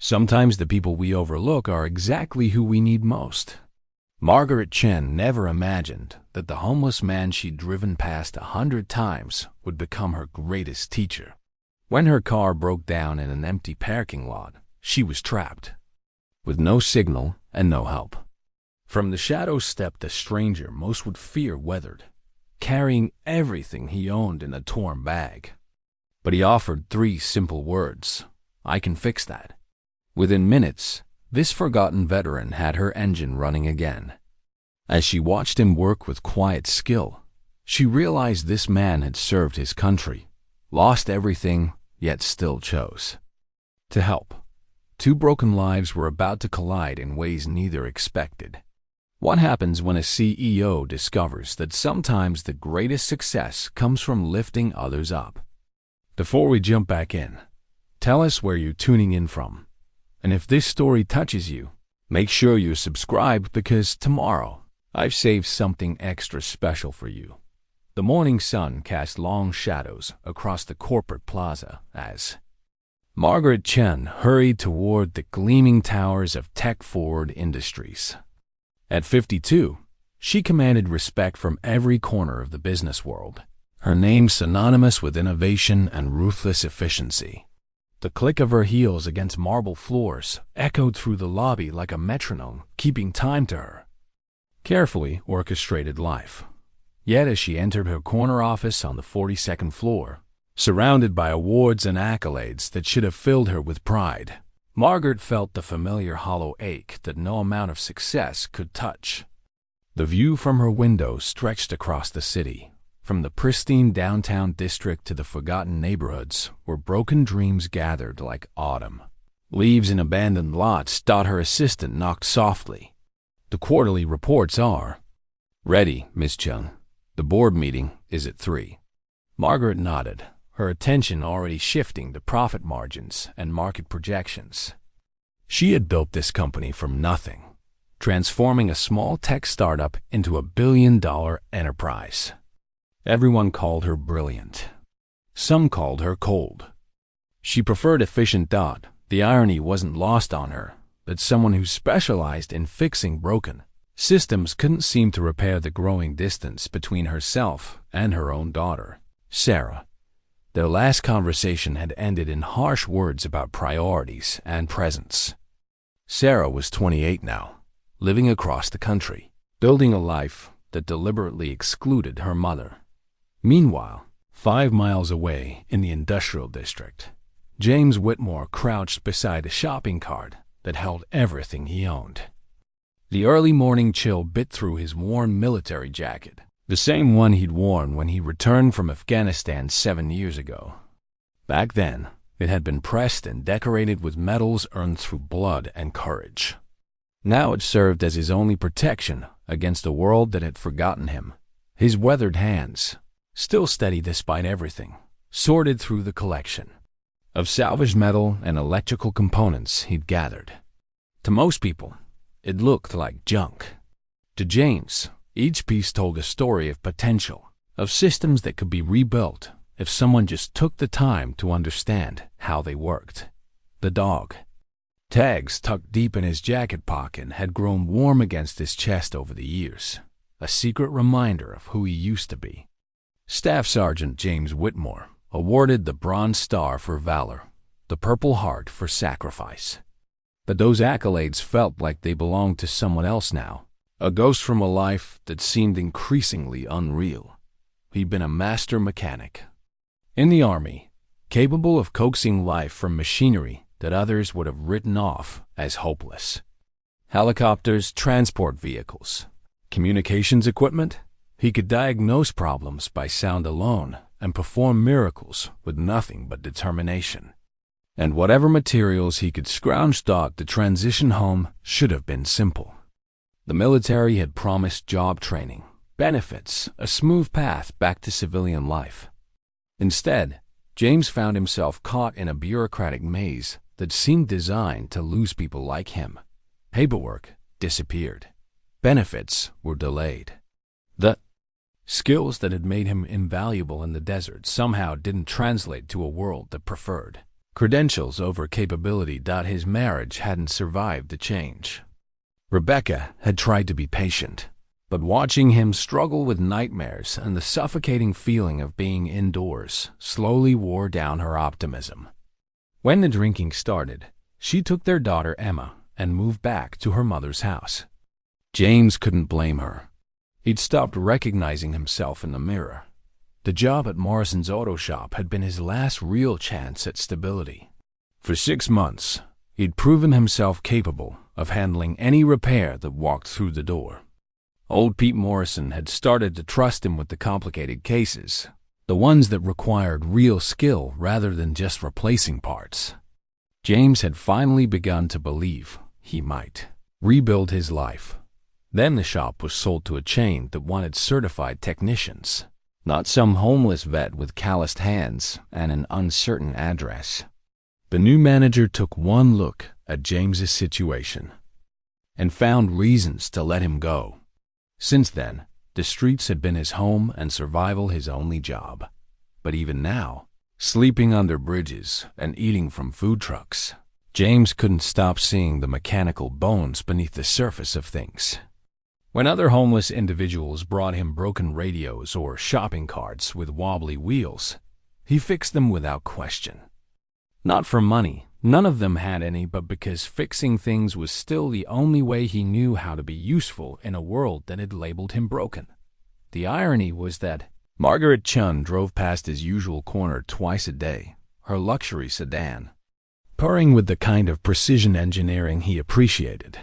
Sometimes the people we overlook are exactly who we need most. Margaret Chen never imagined that the homeless man she'd driven past 100 times would become her greatest teacher. When her car broke down in an empty parking lot, she was trapped, with no signal and no help. From the shadows stepped a stranger most would fear weathered, carrying everything he owned in a torn bag. But he offered 3 simple words: "I can fix that." Within minutes, this forgotten veteran had her engine running again. As she watched him work with quiet skill, she realized this man had served his country, lost everything, yet still chose to help. 2 broken lives were about to collide in ways neither expected. What happens when a CEO discovers that sometimes the greatest success comes from lifting others up? Before we jump back in, tell us where you're tuning in from. And if this story touches you, make sure you subscribe because tomorrow I've saved something extra special for you. The morning sun cast long shadows across the corporate plaza as Margaret Chen hurried toward the gleaming towers of tech-forward industries. At 52, she commanded respect from every corner of the business world, her name synonymous with innovation and ruthless efficiency. The click of her heels against marble floors echoed through the lobby like a metronome, keeping time to her carefully orchestrated life. Yet as she entered her corner office on the 42nd floor, surrounded by awards and accolades that should have filled her with pride, Margaret felt the familiar hollow ache that no amount of success could touch. The view from her window stretched across the city, from the pristine downtown district to the forgotten neighborhoods where broken dreams gathered like autumn. Leaves in abandoned lots, her assistant knocked softly. "The quarterly reports are ready, Miss Chen. The board meeting is at 3. Margaret nodded, her attention already shifting to profit margins and market projections. She had built this company from nothing, transforming a small tech startup into a billion-dollar enterprise. Everyone called her brilliant. Some called her cold. She preferred efficient. The irony wasn't lost on her that someone who specialized in fixing broken systems couldn't seem to repair the growing distance between herself and her own daughter, Sarah. Their last conversation had ended in harsh words about priorities and presence. Sarah was 28 now, living across the country, building a life that deliberately excluded her mother. Meanwhile, 5 miles away in the industrial district, James Whitmore crouched beside a shopping cart that held everything he owned. The early morning chill bit through his worn military jacket, the same one he'd worn when he returned from Afghanistan 7 years ago. Back then, it had been pressed and decorated with medals earned through blood and courage. Now it served as his only protection against a world that had forgotten him. His weathered hands, still steady despite everything, sorted through the collection of salvaged metal and electrical components he'd gathered. To most people, it looked like junk. To James, each piece told a story of potential, of systems that could be rebuilt if someone just took the time to understand how they worked. The dog, tags tucked deep in his jacket pocket, had grown warm against his chest over the years, a secret reminder of who he used to be. Staff Sergeant James Whitmore, awarded the Bronze Star for valor, the Purple Heart for sacrifice. But those accolades felt like they belonged to someone else now, a ghost from a life that seemed increasingly unreal. He'd been a master mechanic in the Army, capable of coaxing life from machinery that others would have written off as hopeless. Helicopters, transport vehicles, communications equipment. He could diagnose problems by sound alone and perform miracles with nothing but determination. And whatever materials he could scrounge the transition home should have been simple. The military had promised job training, benefits, a smooth path back to civilian life. Instead, James found himself caught in a bureaucratic maze that seemed designed to lose people like him. Paperwork disappeared. Benefits were delayed. The skills that had made him invaluable in the desert somehow didn't translate to a world that preferred credentials over capability. His marriage hadn't survived the change. Rebecca had tried to be patient, but watching him struggle with nightmares and the suffocating feeling of being indoors slowly wore down her optimism. When the drinking started, she took their daughter Emma and moved back to her mother's house. James couldn't blame her. He'd stopped recognizing himself in the mirror. The job at Morrison's auto shop had been his last real chance at stability. For 6 months, he'd proven himself capable of handling any repair that walked through the door. Old Pete Morrison had started to trust him with the complicated cases, the ones that required real skill rather than just replacing parts. James had finally begun to believe he might rebuild his life. Then the shop was sold to a chain that wanted certified technicians, not some homeless vet with calloused hands and an uncertain address. The new manager took one look at James's situation and found reasons to let him go. Since then, the streets had been his home and survival his only job. But even now, sleeping under bridges and eating from food trucks, James couldn't stop seeing the mechanical bones beneath the surface of things. When other homeless individuals brought him broken radios or shopping carts with wobbly wheels, he fixed them without question. Not for money, none of them had any, but because fixing things was still the only way he knew how to be useful in a world that had labeled him broken. The irony was that Margaret Chen drove past his usual corner twice a day, her luxury sedan, purring with the kind of precision engineering he appreciated.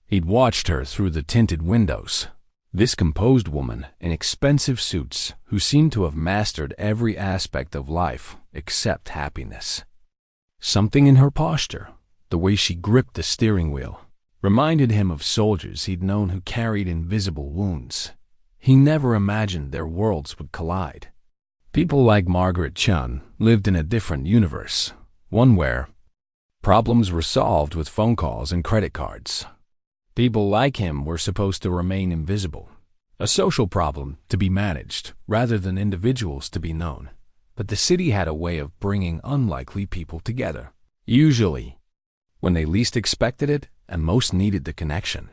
He'd watched her through the tinted windows, this composed woman in expensive suits who seemed to have mastered every aspect of life except happiness. Something in her posture, the way she gripped the steering wheel, reminded him of soldiers he'd known who carried invisible wounds. He never imagined their worlds would collide. People like Margaret Chen lived in a different universe, one where problems were solved with phone calls and credit cards. People like him were supposed to remain invisible, a social problem to be managed rather than individuals to be known. But the city had a way of bringing unlikely people together, usually when they least expected it and most needed the connection.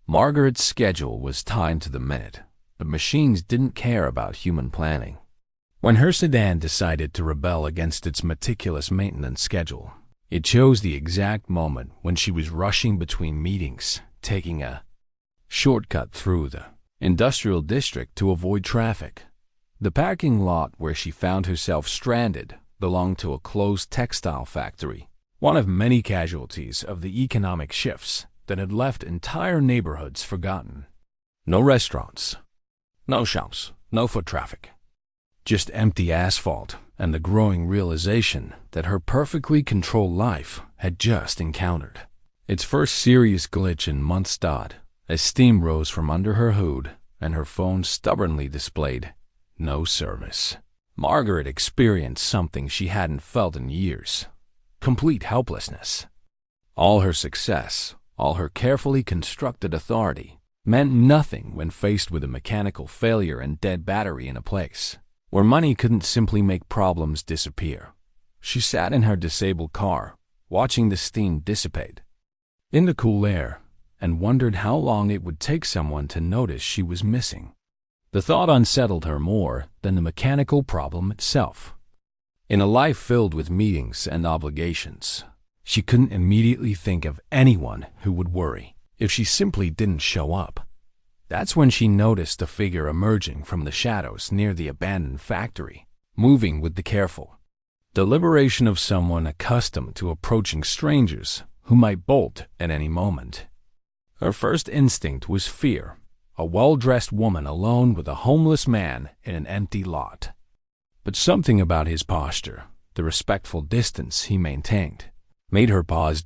Margaret's schedule was timed to the minute, but machines didn't care about human planning. When her sedan decided to rebel against its meticulous maintenance schedule, it chose the exact moment when she was rushing between meetings, taking a shortcut through the industrial district to avoid traffic. The parking lot where she found herself stranded belonged to a closed textile factory, one of many casualties of the economic shifts that had left entire neighborhoods forgotten. No restaurants, no shops, no foot traffic. Just empty asphalt and the growing realization that her perfectly controlled life had just encountered its first serious glitch in months. As steam rose from under her hood and her phone stubbornly displayed no service, Margaret experienced something she hadn't felt in years: complete helplessness. All her success, all her carefully constructed authority, meant nothing when faced with a mechanical failure and dead battery in a place where money couldn't simply make problems disappear. She sat in her disabled car, watching the steam dissipate in the cool air, and wondered how long it would take someone to notice she was missing. The thought unsettled her more than the mechanical problem itself. In a life filled with meetings and obligations, she couldn't immediately think of anyone who would worry if she simply didn't show up. That's when she noticed a figure emerging from the shadows near the abandoned factory, moving with the careful deliberation of someone accustomed to approaching strangers who might bolt at any moment. Her first instinct was fear, a well-dressed woman alone with a homeless man in an empty lot. But something about his posture, the respectful distance he maintained, made her pause.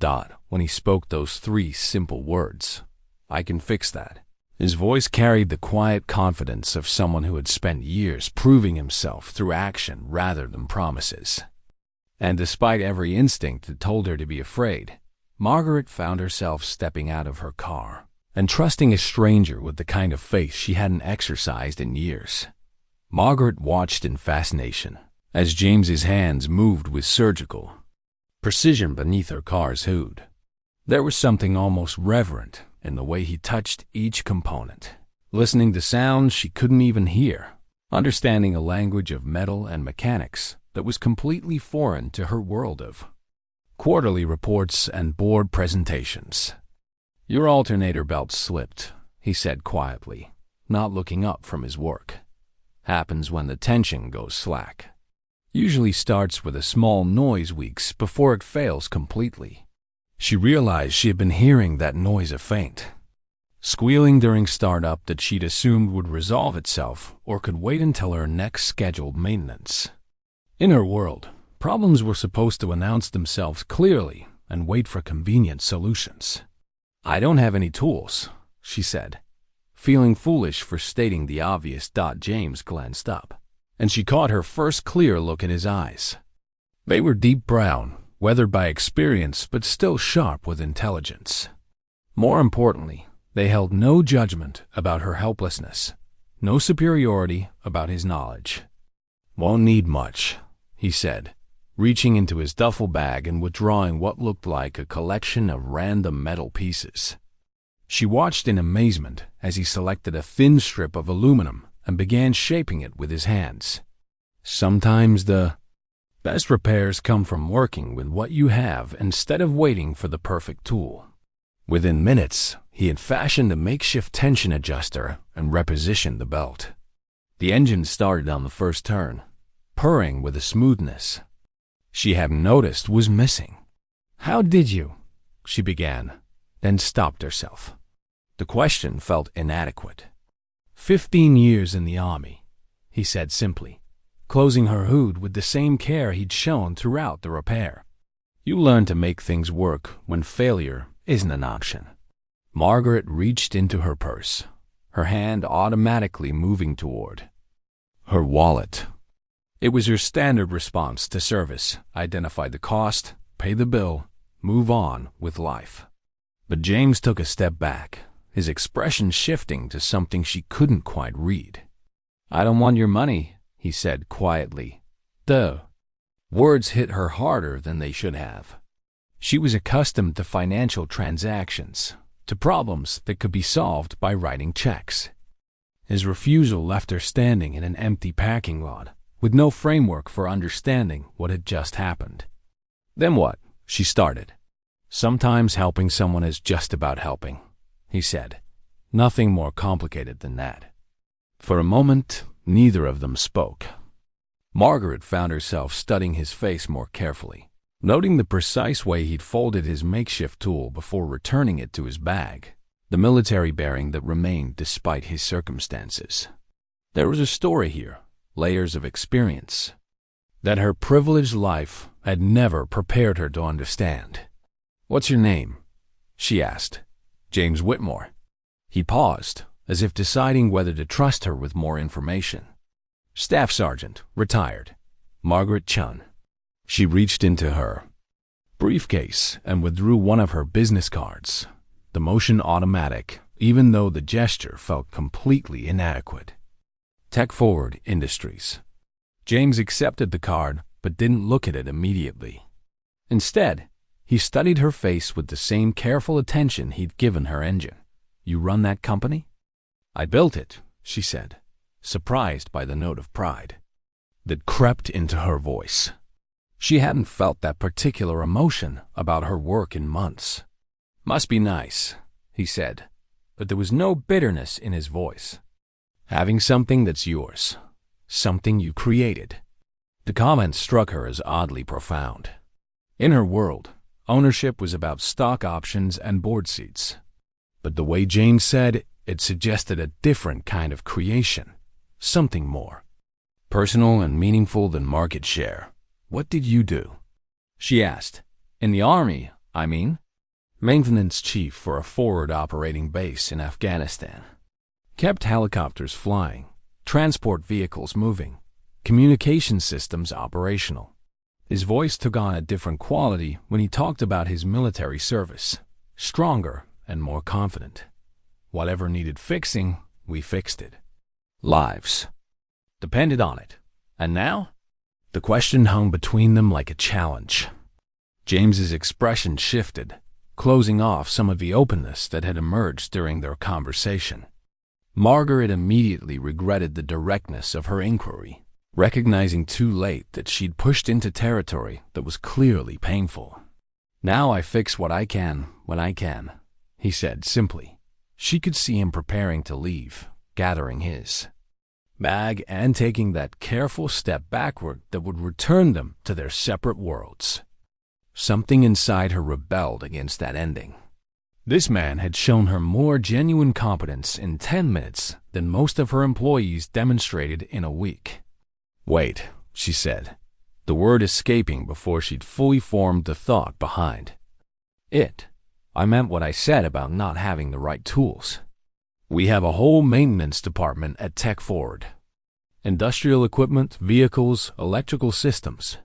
When he spoke those 3 simple words, "I can fix that," his voice carried the quiet confidence of someone who had spent years proving himself through action rather than promises. And despite every instinct that told her to be afraid, Margaret found herself stepping out of her car and trusting a stranger with the kind of faith she hadn't exercised in years. Margaret watched in fascination as James's hands moved with surgical precision beneath her car's hood. There was something almost reverent in the way he touched each component, listening to sounds she couldn't even hear, understanding a language of metal and mechanics that was completely foreign to her world of quarterly reports and board presentations. "Your alternator belt slipped," he said quietly, not looking up from his work. "Happens when the tension goes slack. Usually starts with a small noise weeks before it fails completely." She realized she had been hearing that noise a faint, squealing during startup that she'd assumed would resolve itself or could wait until her next scheduled maintenance. In her world, problems were supposed to announce themselves clearly and wait for convenient solutions. "I don't have any tools," she said, feeling foolish for stating the obvious. James glanced up, and she caught her first clear look in his eyes. They were deep brown, weathered by experience but still sharp with intelligence. More importantly, they held no judgment about her helplessness, no superiority about his knowledge. "Won't need much," he said, reaching into his duffel bag and withdrawing what looked like a collection of random metal pieces. She watched in amazement as he selected a thin strip of aluminum and began shaping it with his hands. Sometimes the best repairs come from working with what you have instead of waiting for the perfect tool. Within minutes, he had fashioned a makeshift tension adjuster and repositioned the belt. The engine started on the first turn, purring with a smoothness she hadn't noticed was missing. "How did you?" she began, then stopped herself. The question felt inadequate. 15 years in the army," he said simply, closing her hood with the same care he'd shown throughout the repair. "You learn to make things work when failure isn't an option." Margaret reached into her purse, her hand automatically moving toward her wallet. It was her standard response to service: identify the cost, pay the bill, move on with life. But James took a step back, his expression shifting to something she couldn't quite read. "I don't want your money," he said quietly. The words hit her harder than they should have. She was accustomed to financial transactions, to problems that could be solved by writing checks. His refusal left her standing in an empty parking lot, with no framework for understanding what had just happened. "Then what?" she started. "Sometimes helping someone is just about helping," he said. "Nothing more complicated than that." For a moment, neither of them spoke. Margaret found herself studying his face more carefully, noting the precise way he'd folded his makeshift tool before returning it to his bag, the military bearing that remained despite his circumstances. There was a story here, layers of experience, that her privileged life had never prepared her to understand. "What's your name?" she asked. "James Whitmore." He paused, as if deciding whether to trust her with more information. "Staff Sergeant, retired. Margaret Chen." She reached into her briefcase and withdrew one of her business cards, the motion automatic, even though the gesture felt completely inadequate. "Tech Forward Industries." James accepted the card but didn't look at it immediately. Instead, he studied her face with the same careful attention he'd given her engine. "You run that company?" "I built it," she said, surprised by the note of pride that crept into her voice. She hadn't felt that particular emotion about her work in months. "Must be nice," he said, but there was no bitterness in his voice. "Having something that's yours, something you created." The comment struck her as oddly profound. In her world, ownership was about stock options and board seats. But the way James said it suggested a different kind of creation, something more personal and meaningful than market share. "What did you do?" she asked. "In the army, I mean." "Maintenance chief for a forward operating base in Afghanistan. Kept helicopters flying, transport vehicles moving, communication systems operational." His voice took on a different quality when he talked about his military service, stronger and more confident. "Whatever needed fixing, we fixed it. Lives depended on it. And now?" The question hung between them like a challenge. James's expression shifted, closing off some of the openness that had emerged during their conversation. Margaret immediately regretted the directness of her inquiry, recognizing too late that she'd pushed into territory that was clearly painful. "Now I fix what I can when I can," he said simply. She could see him preparing to leave, gathering his bag and taking that careful step backward that would return them to their separate worlds. Something inside her rebelled against that ending. This man had shown her more genuine competence in 10 minutes than most of her employees demonstrated in a week. "Wait," she said, the word escaping before she'd fully formed the thought behind it. "I meant what I said about not having the right tools. We have a whole maintenance department at Tech Forward. Industrial equipment, vehicles, electrical systems.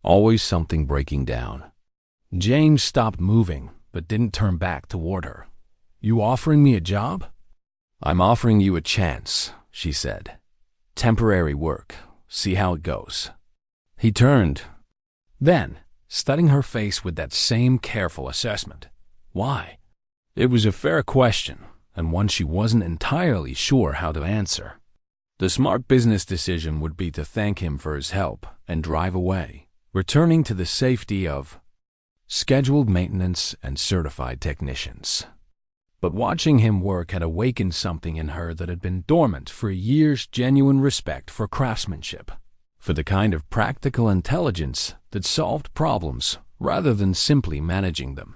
Always something breaking down." James stopped moving, but didn't turn back toward her. "You offering me a job?" "I'm offering you a chance," she said. "Temporary work. See how it goes." He turned. Then, studying her face with that same careful assessment. Why? It was a fair question, and one she wasn't entirely sure how to answer. The smart business decision would be to thank him for his help and drive away, returning to the safety of scheduled maintenance and certified technicians. But watching him work had awakened something in her that had been dormant for years: genuine respect for craftsmanship, for the kind of practical intelligence that solved problems rather than simply managing them.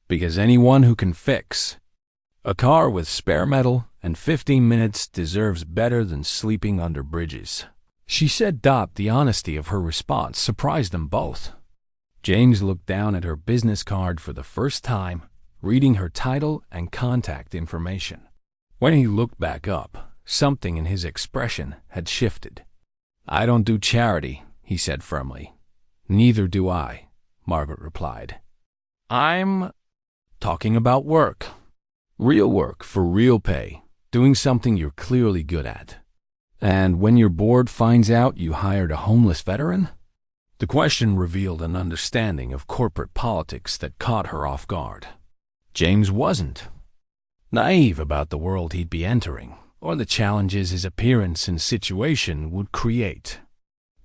Because anyone who can fix a car with spare metal in 15 minutes deserves better than sleeping under bridges. She said. The honesty of her response surprised them both. James looked down at her business card for the first time, reading her title and contact information. When he looked back up, something in his expression had shifted. "I don't do charity," he said firmly. "Neither do I," Margaret replied. "I'm talking about work. Real work for real pay, doing something you're clearly good at. And when your board finds out you hired a homeless veteran?" The question revealed an understanding of corporate politics that caught her off guard. James wasn't naive about the world he'd be entering, or the challenges his appearance and situation would create.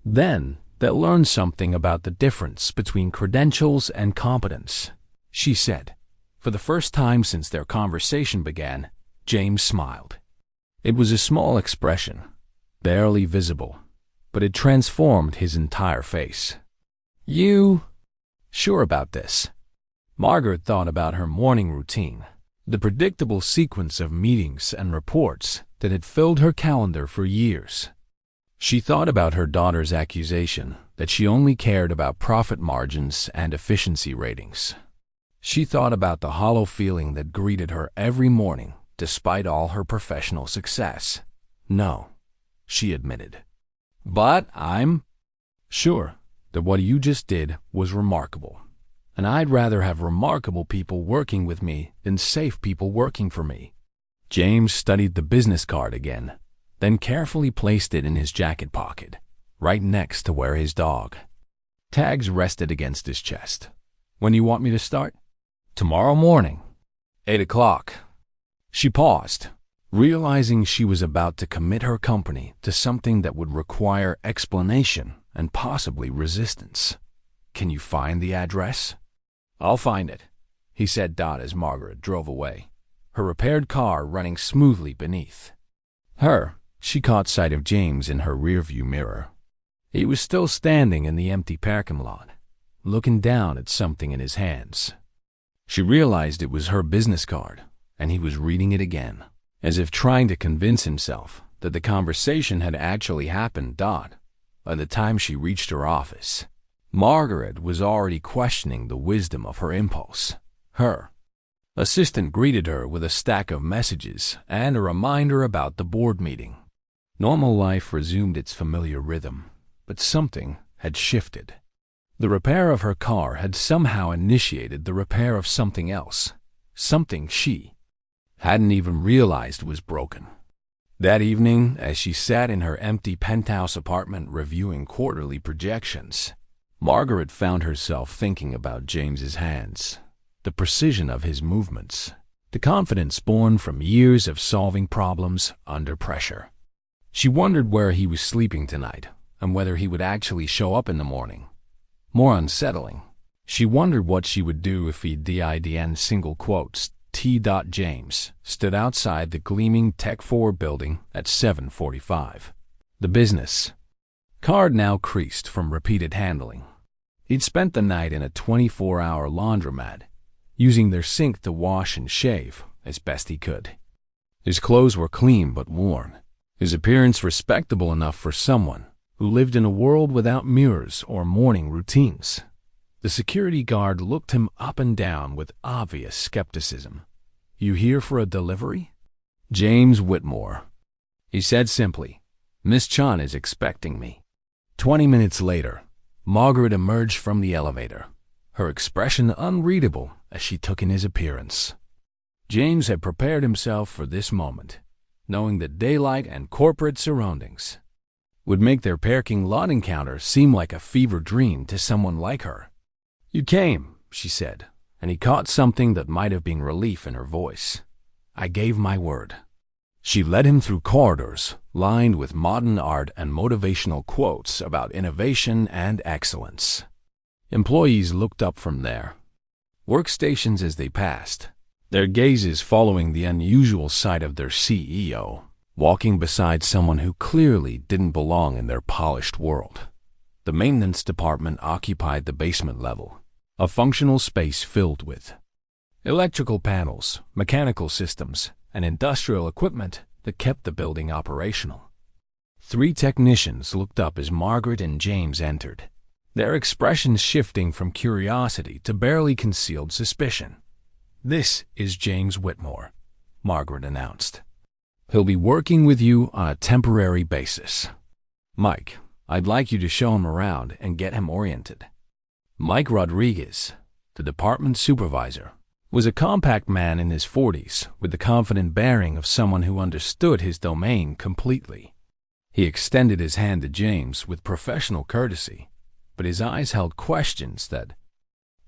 Then they'll learn something about the difference between credentials and competence, she said. For the first time since their conversation began, James smiled. It was a small expression, barely visible, but it transformed his entire face. "You sure about this?" Margaret thought about her morning routine, the predictable sequence of meetings and reports that had filled her calendar for years. She thought about her daughter's accusation that she only cared about profit margins and efficiency ratings. She thought about the hollow feeling that greeted her every morning despite all her professional success. "No," she admitted. "But I'm sure that what you just did was remarkable. And I'd rather have remarkable people working with me than safe people working for me." James studied the business card again, then carefully placed it in his jacket pocket, right next to where his dog tags rested against his chest. "When do you want me to start?" "Tomorrow morning, 8 o'clock. She paused, realizing she was about to commit her company to something that would require explanation and possibly resistance. "Can you find the address?" "I'll find it," he said as Margaret drove away, her repaired car running smoothly beneath her. She caught sight of James in her rearview mirror. He was still standing in the empty parking lot, looking down at something in his hands. She realized it was her business card, and he was reading it again, as if trying to convince himself that the conversation had actually happened. By the time she reached her office, Margaret was already questioning the wisdom of her impulse. Her assistant greeted her with a stack of messages and a reminder about the board meeting. Normal life resumed its familiar rhythm, but something had shifted. The repair of her car had somehow initiated the repair of something else, something she hadn't even realized was broken. That evening, as she sat in her empty penthouse apartment reviewing quarterly projections, Margaret found herself thinking about James's hands, the precision of his movements, the confidence born from years of solving problems under pressure. She wondered where he was sleeping tonight and whether he would actually show up in the morning. More unsettling, she wondered what she would do if he didn single quotes T. James stood outside the gleaming Tech 4 building at 7:45. The business card now creased from repeated handling. He'd spent the night in a 24-hour laundromat, using their sink to wash and shave as best he could. His clothes were clean but worn, his appearance respectable enough for someone who lived in a world without mirrors or morning routines. The security guard looked him up and down with obvious skepticism. "You here for a delivery?" "James Whitmore," he said simply. "Miss Chen is expecting me." 20 minutes later, Margaret emerged from the elevator, her expression unreadable as she took in his appearance. James had prepared himself for this moment, knowing that daylight and corporate surroundings would make their parking lot encounter seem like a fever dream to someone like her. "You came," she said, and he caught something that might have been relief in her voice. "I gave my word." She led him through corridors lined with modern art and motivational quotes about innovation and excellence. Employees looked up from their workstations as they passed, their gazes following the unusual sight of their CEO walking beside someone who clearly didn't belong in their polished world. The maintenance department occupied the basement level, a functional space filled with electrical panels, mechanical systems, and industrial equipment that kept the building operational. 3 technicians looked up as Margaret and James entered, their expressions shifting from curiosity to barely concealed suspicion. "This is James Whitmore," Margaret announced. "He'll be working with you on a temporary basis. Mike, I'd like you to show him around and get him oriented." Mike Rodriguez, the department supervisor, was a compact man in his 40s with the confident bearing of someone who understood his domain completely. He extended his hand to James with professional courtesy, but his eyes held questions that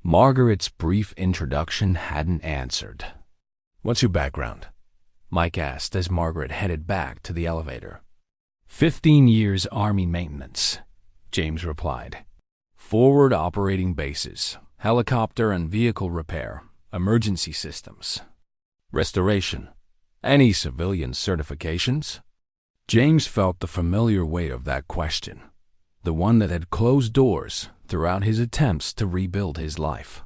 Margaret's brief introduction hadn't answered. "What's your background?" Mike asked as Margaret headed back to the elevator. 15 years Army maintenance, James replied. Forward operating bases, helicopter and vehicle repair, emergency systems, restoration. Any civilian certifications? James felt the familiar weight of that question, the one that had closed doors throughout his attempts to rebuild his life.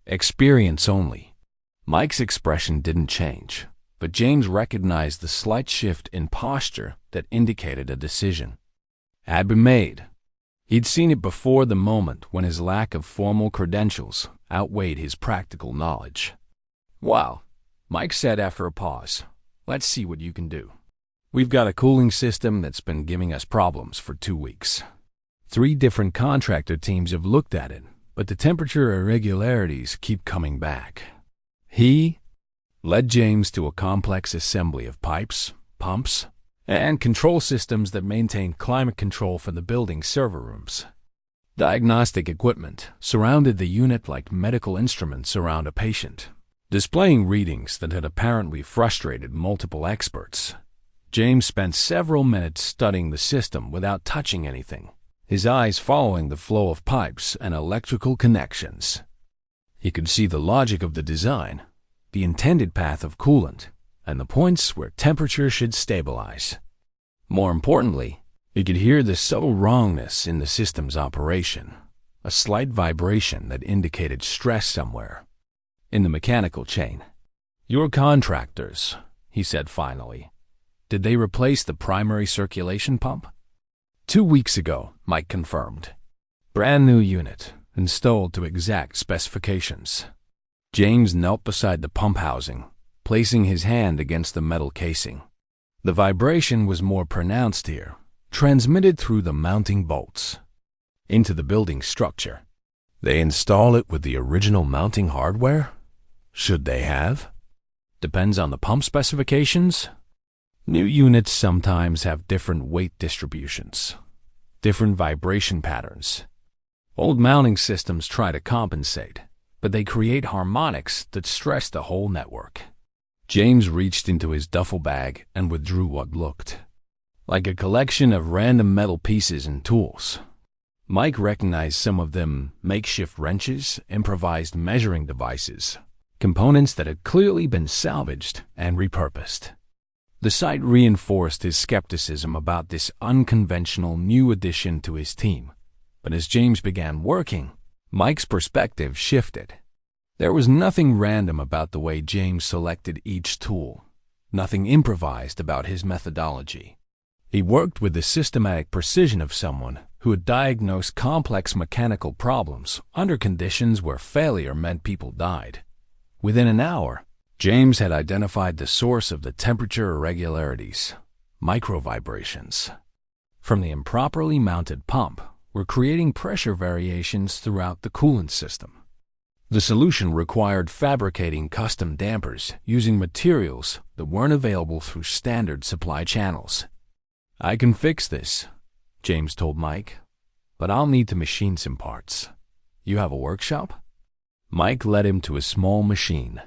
Experience only. Mike's expression didn't change, but James recognized the slight shift in posture that indicated a decision had been made. He'd seen it before the moment when his lack of formal credentials outweighed his practical knowledge. "Well," Mike said after a pause, "let's see what you can do. We've got a cooling system that's been giving us problems for 2 weeks. 3 different contractor teams have looked at it, but the temperature irregularities keep coming back." He led James to a complex assembly of pipes, pumps, and control systems that maintained climate control for the building's server rooms. Diagnostic equipment surrounded the unit like medical instruments around a patient, displaying readings that had apparently frustrated multiple experts. James spent several minutes studying the system without touching anything, his eyes following the flow of pipes and electrical connections. He could see the logic of the design, the intended path of coolant, and the points where temperature should stabilize. More importantly, he could hear the subtle wrongness in the system's operation, a slight vibration that indicated stress somewhere in the mechanical chain. "Your contractors," he said finally. "Did they replace the primary circulation pump?" 2 weeks ago, Mike confirmed. "Brand new unit, installed to exact specifications." James knelt beside the pump housing, placing his hand against the metal casing. The vibration was more pronounced here, transmitted through the mounting bolts into the building structure. They install it with the original mounting hardware? Should they have? Depends on the pump specifications. New units sometimes have different weight distributions, different vibration patterns. Old mounting systems try to compensate, but they create harmonics that stress the whole network. James reached into his duffel bag and withdrew what looked like a collection of random metal pieces and tools. Mike recognized some of them: makeshift wrenches, improvised measuring devices, components that had clearly been salvaged and repurposed. The sight reinforced his skepticism about this unconventional new addition to his team. But as James began working, Mike's perspective shifted. There was nothing random about the way James selected each tool, nothing improvised about his methodology. He worked with the systematic precision of someone who had diagnosed complex mechanical problems under conditions where failure meant people died. Within an hour, James had identified the source of the temperature irregularities, microvibrations. From the improperly mounted pump were creating pressure variations throughout the coolant system. The solution required fabricating custom dampers using materials that weren't available through standard supply channels. "I can fix this," James told Mike, "but I'll need to machine some parts. You have a workshop?" Mike led him to a small machine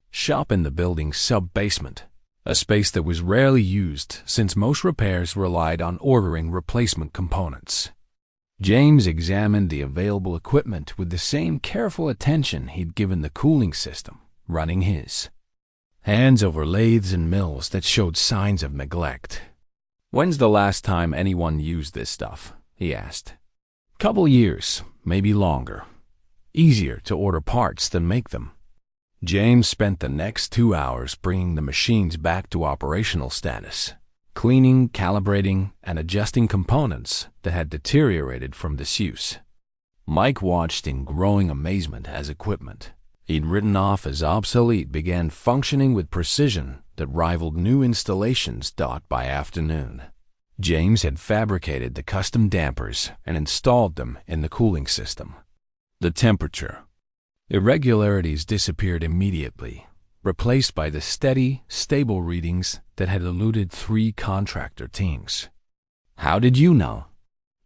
shop in the building's sub-basement, a space that was rarely used since most repairs relied on ordering replacement components. James examined the available equipment with the same careful attention he'd given the cooling system running his. Hands over lathes and mills that showed signs of neglect. "When's the last time anyone used this stuff?" he asked. "Couple years, maybe longer. Easier to order parts than make them." James spent the next 2 hours bringing the machines back to operational status, cleaning, calibrating, and adjusting components that had deteriorated from disuse. Mike watched in growing amazement as equipment he'd written off as obsolete began functioning with precision that rivaled new installations by afternoon. James had fabricated the custom dampers and installed them in the cooling system. The temperature irregularities disappeared immediately, replaced by the steady, stable readings that had eluded 3 contractor teams. "How did you know?"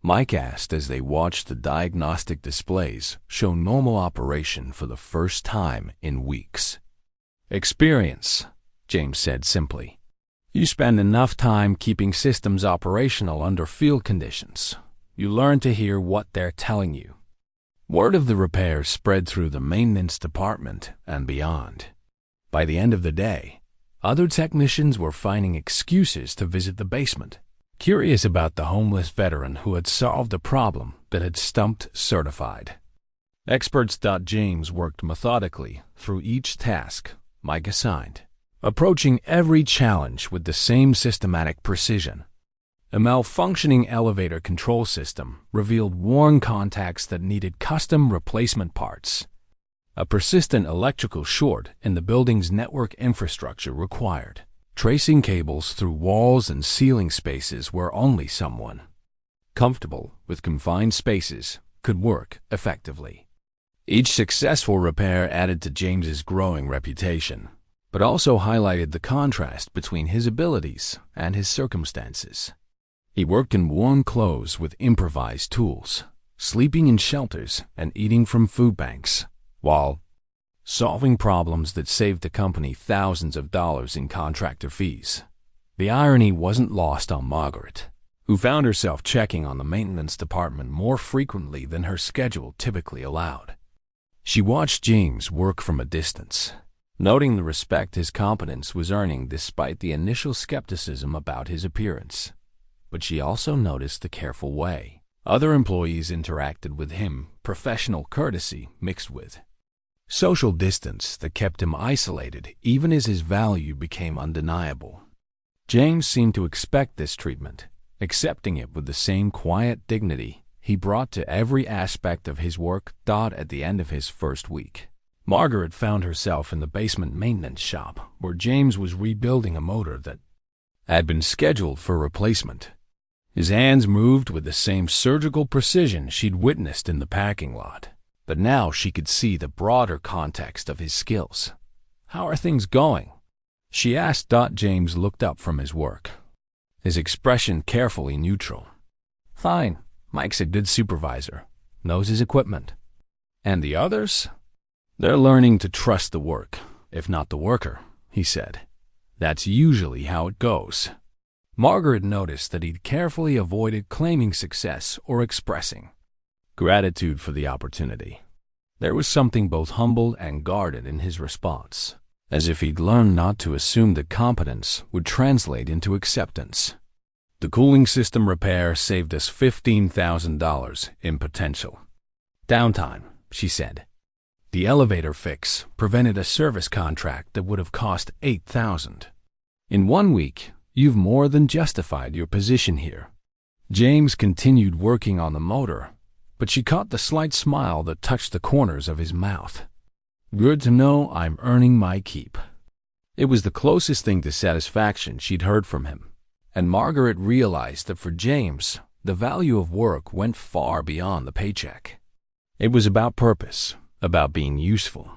Mike asked as they watched the diagnostic displays show normal operation for the first time in weeks. "Experience," James said simply. "You spend enough time keeping systems operational under field conditions. You learn to hear what they're telling you." Word of the repairs spread through the maintenance department and beyond. By the end of the day, other technicians were finding excuses to visit the basement, curious about the homeless veteran who had solved a problem that had stumped Certified. Experts. James worked methodically through each task Mike assigned, approaching every challenge with the same systematic precision. A malfunctioning elevator control system revealed worn contacts that needed custom replacement parts. A persistent electrical short in the building's network infrastructure required tracing cables through walls and ceiling spaces where only someone comfortable with confined spaces could work effectively. Each successful repair added to James's growing reputation, but also highlighted the contrast between his abilities and his circumstances. He worked in worn clothes with improvised tools, sleeping in shelters and eating from food banks, while solving problems that saved the company thousands of dollars in contractor fees. The irony wasn't lost on Margaret, who found herself checking on the maintenance department more frequently than her schedule typically allowed. She watched James work from a distance, noting the respect his competence was earning despite the initial skepticism about his appearance. But she also noticed the careful way other employees interacted with him, professional courtesy mixed with social distance that kept him isolated even as his value became undeniable. James seemed to expect this treatment, accepting it with the same quiet dignity he brought to every aspect of his work. At the end of his first week, Margaret found herself in the basement maintenance shop where James was rebuilding a motor that had been scheduled for replacement. His hands moved with the same surgical precision she'd witnessed in the parking lot, but now she could see the broader context of his skills. "How are things going?" she asked. James looked up from his work, his expression carefully neutral. "Fine. Mike's a good supervisor. knows his equipment. And the others? They're learning to trust the work, if not the worker, he said. That's usually how it goes. Margaret noticed that he'd carefully avoided claiming success or expressing gratitude for the opportunity. There was something both humble and guarded in his response, as if he'd learned not to assume that competence would translate into acceptance. The cooling system repair saved us $15,000 in potential downtime, she said. The elevator fix prevented a service contract that would have cost $8,000. In 1 week, you've more than justified your position here. James continued working on the motor, but she caught the slight smile that touched the corners of his mouth. Good to know I'm earning my keep. It was the closest thing to satisfaction she'd heard from him, and Margaret realized that for James, the value of work went far beyond the paycheck. It was about purpose, about being useful,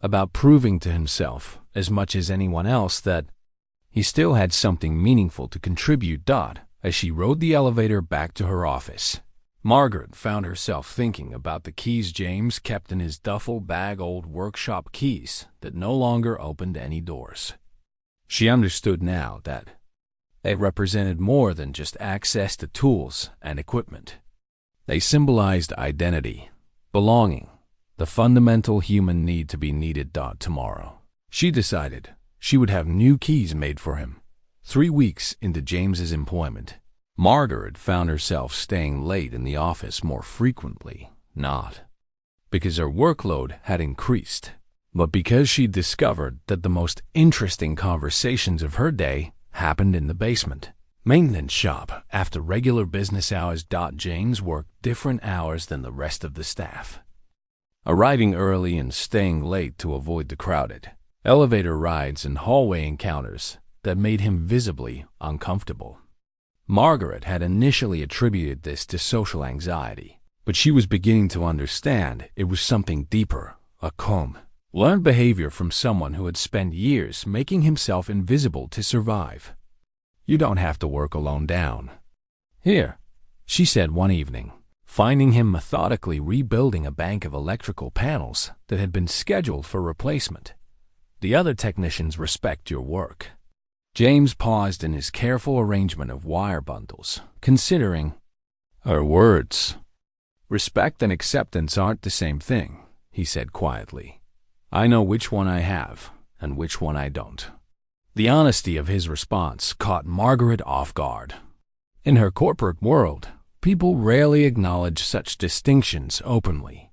about proving to himself, as much as anyone else, that he still had something meaningful to contribute. As she rode the elevator back to her office, Margaret found herself thinking about the keys James kept in his duffel bag, old workshop keys that no longer opened any doors. She understood now that they represented more than just access to tools and equipment. They symbolized identity, belonging, the fundamental human need to be needed. Tomorrow, she decided she would have new keys made for him. 3 weeks into James's employment, Margaret found herself staying late in the office more frequently, not because her workload had increased, but because she discovered that the most interesting conversations of her day happened in the basement maintenance shop after regular business hours. James worked different hours than the rest of the staff, arriving early and staying late to avoid the crowded elevator rides and hallway encounters that made him visibly uncomfortable. Margaret had initially attributed this to social anxiety, but she was beginning to understand it was something deeper, a learned behavior from someone who had spent years making himself invisible to survive. You don't have to work alone. Here, she said one evening, finding him methodically rebuilding a bank of electrical panels that had been scheduled for replacement. The other technicians respect your work. James paused in his careful arrangement of wire bundles, considering her words. Respect and acceptance aren't the same thing, he said quietly. I know which one I have and which one I don't. The honesty of his response caught Margaret off guard. In her corporate world, people rarely acknowledge such distinctions openly.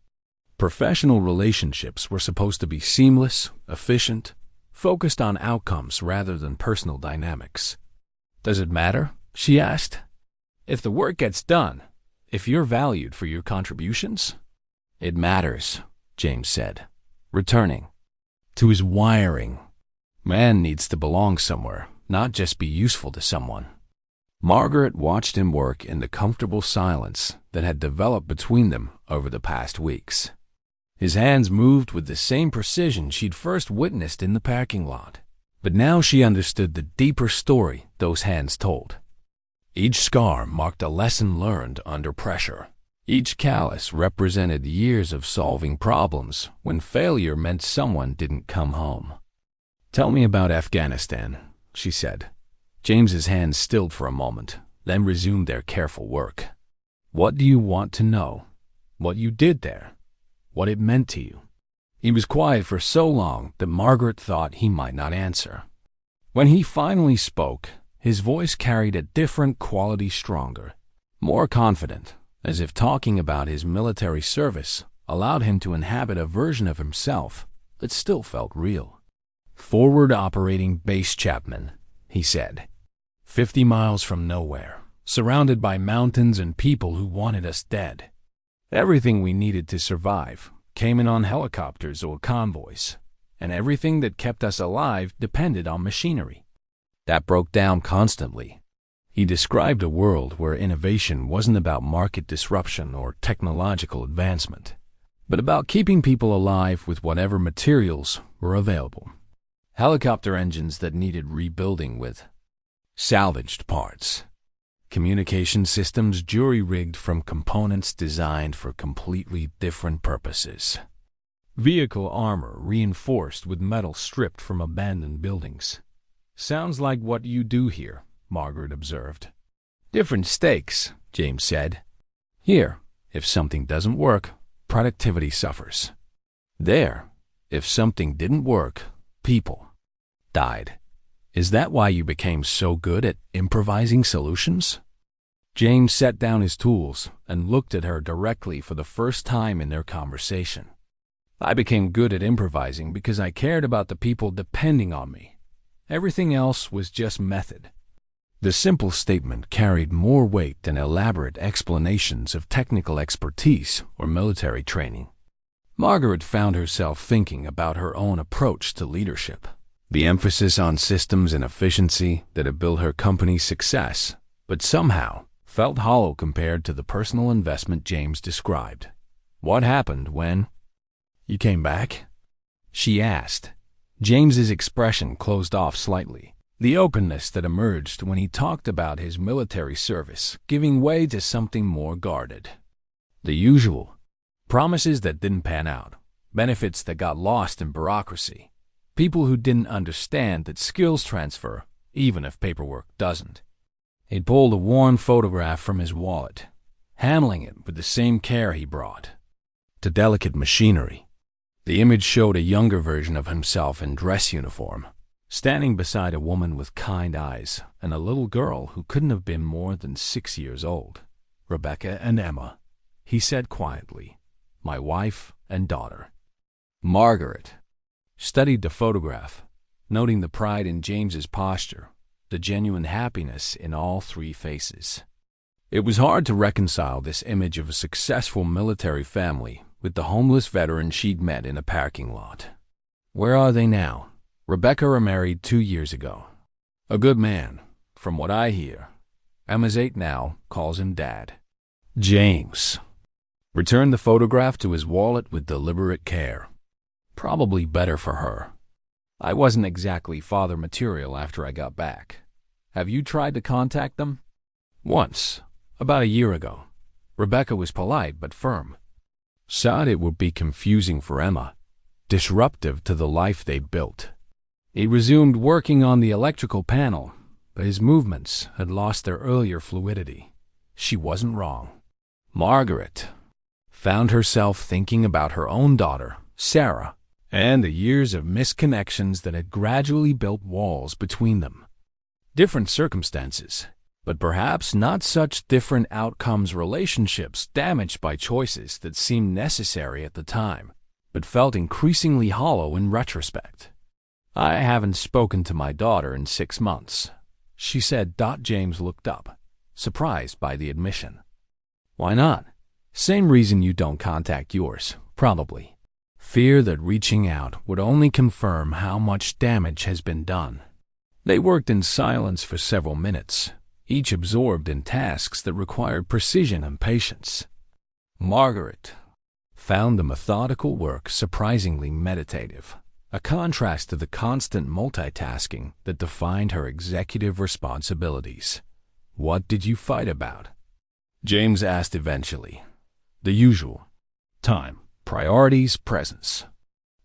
Professional relationships were supposed to be seamless, efficient, focused on outcomes rather than personal dynamics. Does it matter? She asked. If the work gets done, if you're valued for your contributions? It matters, James said, returning to his wiring. Man needs to belong somewhere, not just be useful to someone. Margaret watched him work in the comfortable silence that had developed between them over the past weeks. His hands moved with the same precision she'd first witnessed in the parking lot, but now she understood the deeper story those hands told. Each scar marked a lesson learned under pressure. Each callus represented years of solving problems when failure meant someone didn't come home. Tell me about Afghanistan, she said. James's hands stilled for a moment, then resumed their careful work. What do you want to know? What you did there? What it meant to you? He was quiet for so long that Margaret thought he might not answer. When he finally spoke, his voice carried a different quality, stronger, more confident, as if talking about his military service allowed him to inhabit a version of himself that still felt real. Forward Operating Base Chapman, he said. 50 miles from nowhere, surrounded by mountains and people who wanted us dead. Everything we needed to survive came in on helicopters or convoys, and everything that kept us alive depended on machinery that broke down constantly. He described a world where innovation wasn't about market disruption or technological advancement, but about keeping people alive with whatever materials were available. Helicopter engines that needed rebuilding with salvaged parts. Communication systems jury-rigged from components designed for completely different purposes. Vehicle armor reinforced with metal stripped from abandoned buildings. Sounds like what you do here, Margaret observed. Different stakes, James said. Here, if something doesn't work, productivity suffers. There, if something didn't work, people died. Is that why you became so good at improvising solutions? James set down his tools and looked at her directly for the first time in their conversation. I became good at improvising because I cared about the people depending on me. Everything else was just method. The simple statement carried more weight than elaborate explanations of technical expertise or military training. Margaret found herself thinking about her own approach to leadership. The emphasis on systems and efficiency that had built her company's success, but somehow felt hollow compared to the personal investment James described. What happened when you came back? She asked. James's expression closed off slightly. The openness that emerged when he talked about his military service giving way to something more guarded. The usual. Promises that didn't pan out. Benefits that got lost in bureaucracy. People who didn't understand that skills transfer, even if paperwork doesn't. He pulled a worn photograph from his wallet, handling it with the same care he brought to delicate machinery. The image showed a younger version of himself in dress uniform, standing beside a woman with kind eyes and a little girl who couldn't have been more than 6 years old. Rebecca and Emma, he said quietly, my wife and daughter. Margaret studied the photograph, noting the pride in James's posture, the genuine happiness in all three faces. It was hard to reconcile this image of a successful military family with the homeless veteran she'd met in a parking lot. Where are they now? Rebecca remarried 2 years ago. A good man, from what I hear. Emma's 8 now, calls him Dad. James returned the photograph to his wallet with deliberate care. Probably better for her. I wasn't exactly father material after I got back. Have you tried to contact them? Once, about a year ago. Rebecca was polite but firm. Said it would be confusing for Emma, disruptive to the life they built. He resumed working on the electrical panel, but his movements had lost their earlier fluidity. She wasn't wrong. Margaret found herself thinking about her own daughter, Sarah, and the years of misconnections that had gradually built walls between them. Different circumstances, but perhaps not such different outcomes, relationships damaged by choices that seemed necessary at the time, but felt increasingly hollow in retrospect. I haven't spoken to my daughter in 6 months, she said. James looked up, surprised by the admission. Why not? Same reason you don't contact yours, probably. Fear that reaching out would only confirm how much damage has been done. They worked in silence for several minutes, each absorbed in tasks that required precision and patience. Margaret found the methodical work surprisingly meditative, a contrast to the constant multitasking that defined her executive responsibilities. What did you fight about? James asked eventually. The usual. Time, priorities, presence.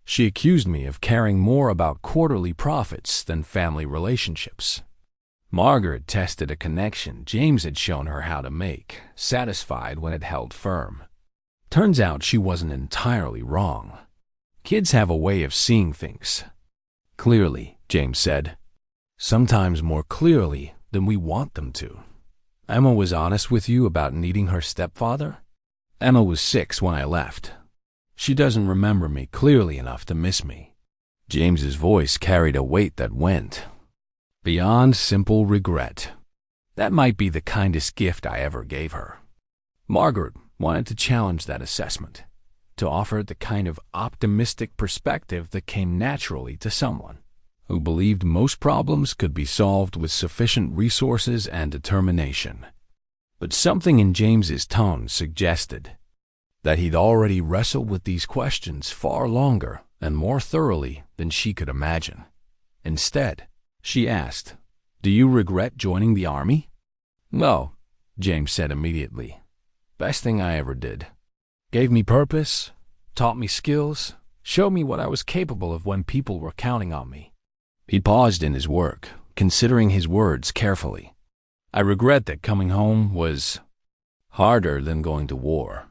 She accused me of caring more about quarterly profits than family relationships. Margaret tested a connection James had shown her how to make, satisfied when it held firm. Turns out she wasn't entirely wrong. Kids have a way of seeing things clearly, James said. Sometimes more clearly than we want them to. Emma was honest with you about needing her stepfather? Emma was 6 when I left. She doesn't remember me clearly enough to miss me. James's voice carried a weight that went beyond simple regret. That might be the kindest gift I ever gave her. Margaret wanted to challenge that assessment, to offer the kind of optimistic perspective that came naturally to someone who believed most problems could be solved with sufficient resources and determination. But something in James's tone suggested that he'd already wrestled with these questions far longer and more thoroughly than she could imagine. Instead, she asked, "Do you regret joining the army?" "No, James said immediately. Best thing I ever did. Gave me purpose, taught me skills, showed me what I was capable of when people were counting on me. He paused in his work, considering his words carefully. I regret that coming home was harder than going to war.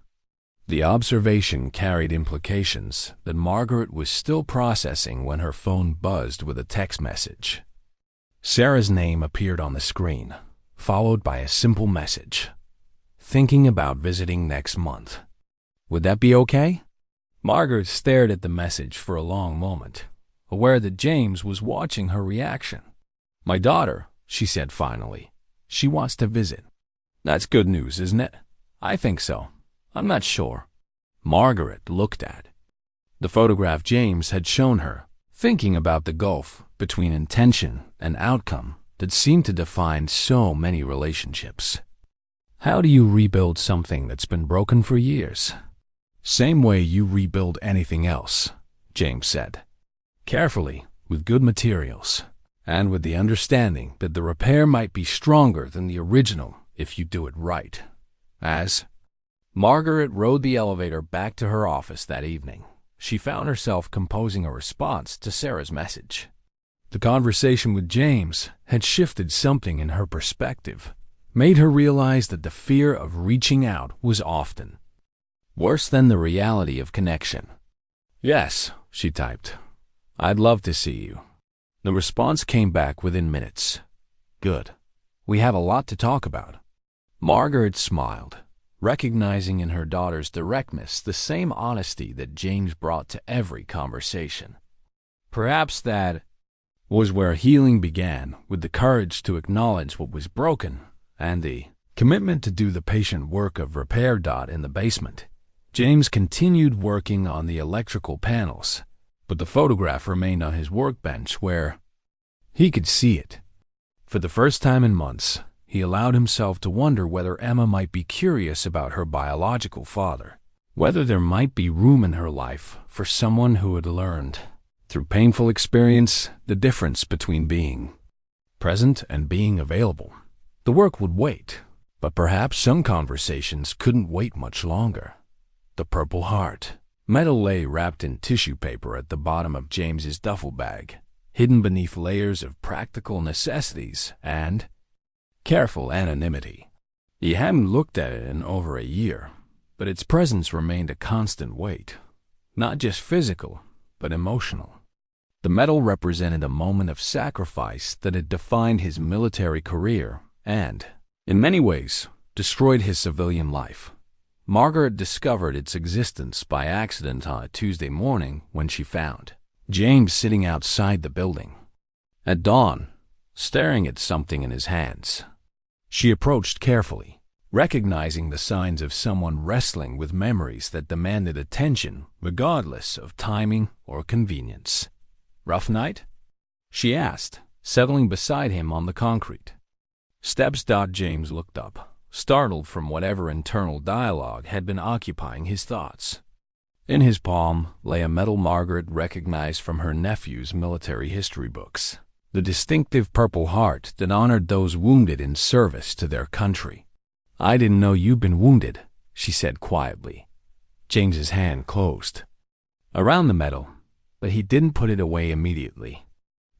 The observation carried implications that Margaret was still processing when her phone buzzed with a text message. Sarah's name appeared on the screen, followed by a simple message. Thinking about visiting next month. Would that be okay? Margaret stared at the message for a long moment, aware that James was watching her reaction. My daughter, she said finally. She wants to visit. That's good news, isn't it? I think so. I'm not sure. Margaret looked at the photograph James had shown her, thinking about the gulf between intention and outcome that seemed to define so many relationships. How do you rebuild something that's been broken for years? Same way you rebuild anything else, James said. Carefully, with good materials, and with the understanding that the repair might be stronger than the original if you do it right. As Margaret rode the elevator back to her office that evening, she found herself composing a response to Sarah's message. The conversation with James had shifted something in her perspective, made her realize that the fear of reaching out was often worse than the reality of connection. Yes, she typed. I'd love to see you. The response came back within minutes. Good. We have a lot to talk about. Margaret smiled, recognizing in her daughter's directness the same honesty that James brought to every conversation. Perhaps that was where healing began, with the courage to acknowledge what was broken and the commitment to do the patient work of repair. In the basement, James continued working on the electrical panels, but the photograph remained on his workbench where he could see it. For the first time in months, he allowed himself to wonder whether Emma might be curious about her biological father, whether there might be room in her life for someone who had learned, through painful experience, the difference between being present and being available. The work would wait, but perhaps some conversations couldn't wait much longer. The Purple Heart. Metal lay wrapped in tissue paper at the bottom of James's duffel bag, hidden beneath layers of practical necessities and careful anonymity. He hadn't looked at it in over a year, but its presence remained a constant weight, not just physical, but emotional. The metal represented a moment of sacrifice that had defined his military career and, in many ways, destroyed his civilian life. Margaret discovered its existence by accident on a Tuesday morning when she found James sitting outside the building. At dawn, staring at something in his hands. She approached carefully, recognizing the signs of someone wrestling with memories that demanded attention regardless of timing or convenience. Rough night? She asked, settling beside him on the concrete. Steps. James looked up, startled from whatever internal dialogue had been occupying his thoughts. In his palm lay a medal Margaret recognized from her nephew's military history books, the distinctive Purple Heart that honored those wounded in service to their country. I didn't know you'd been wounded, she said quietly. James's hand closed around the medal, but he didn't put it away immediately.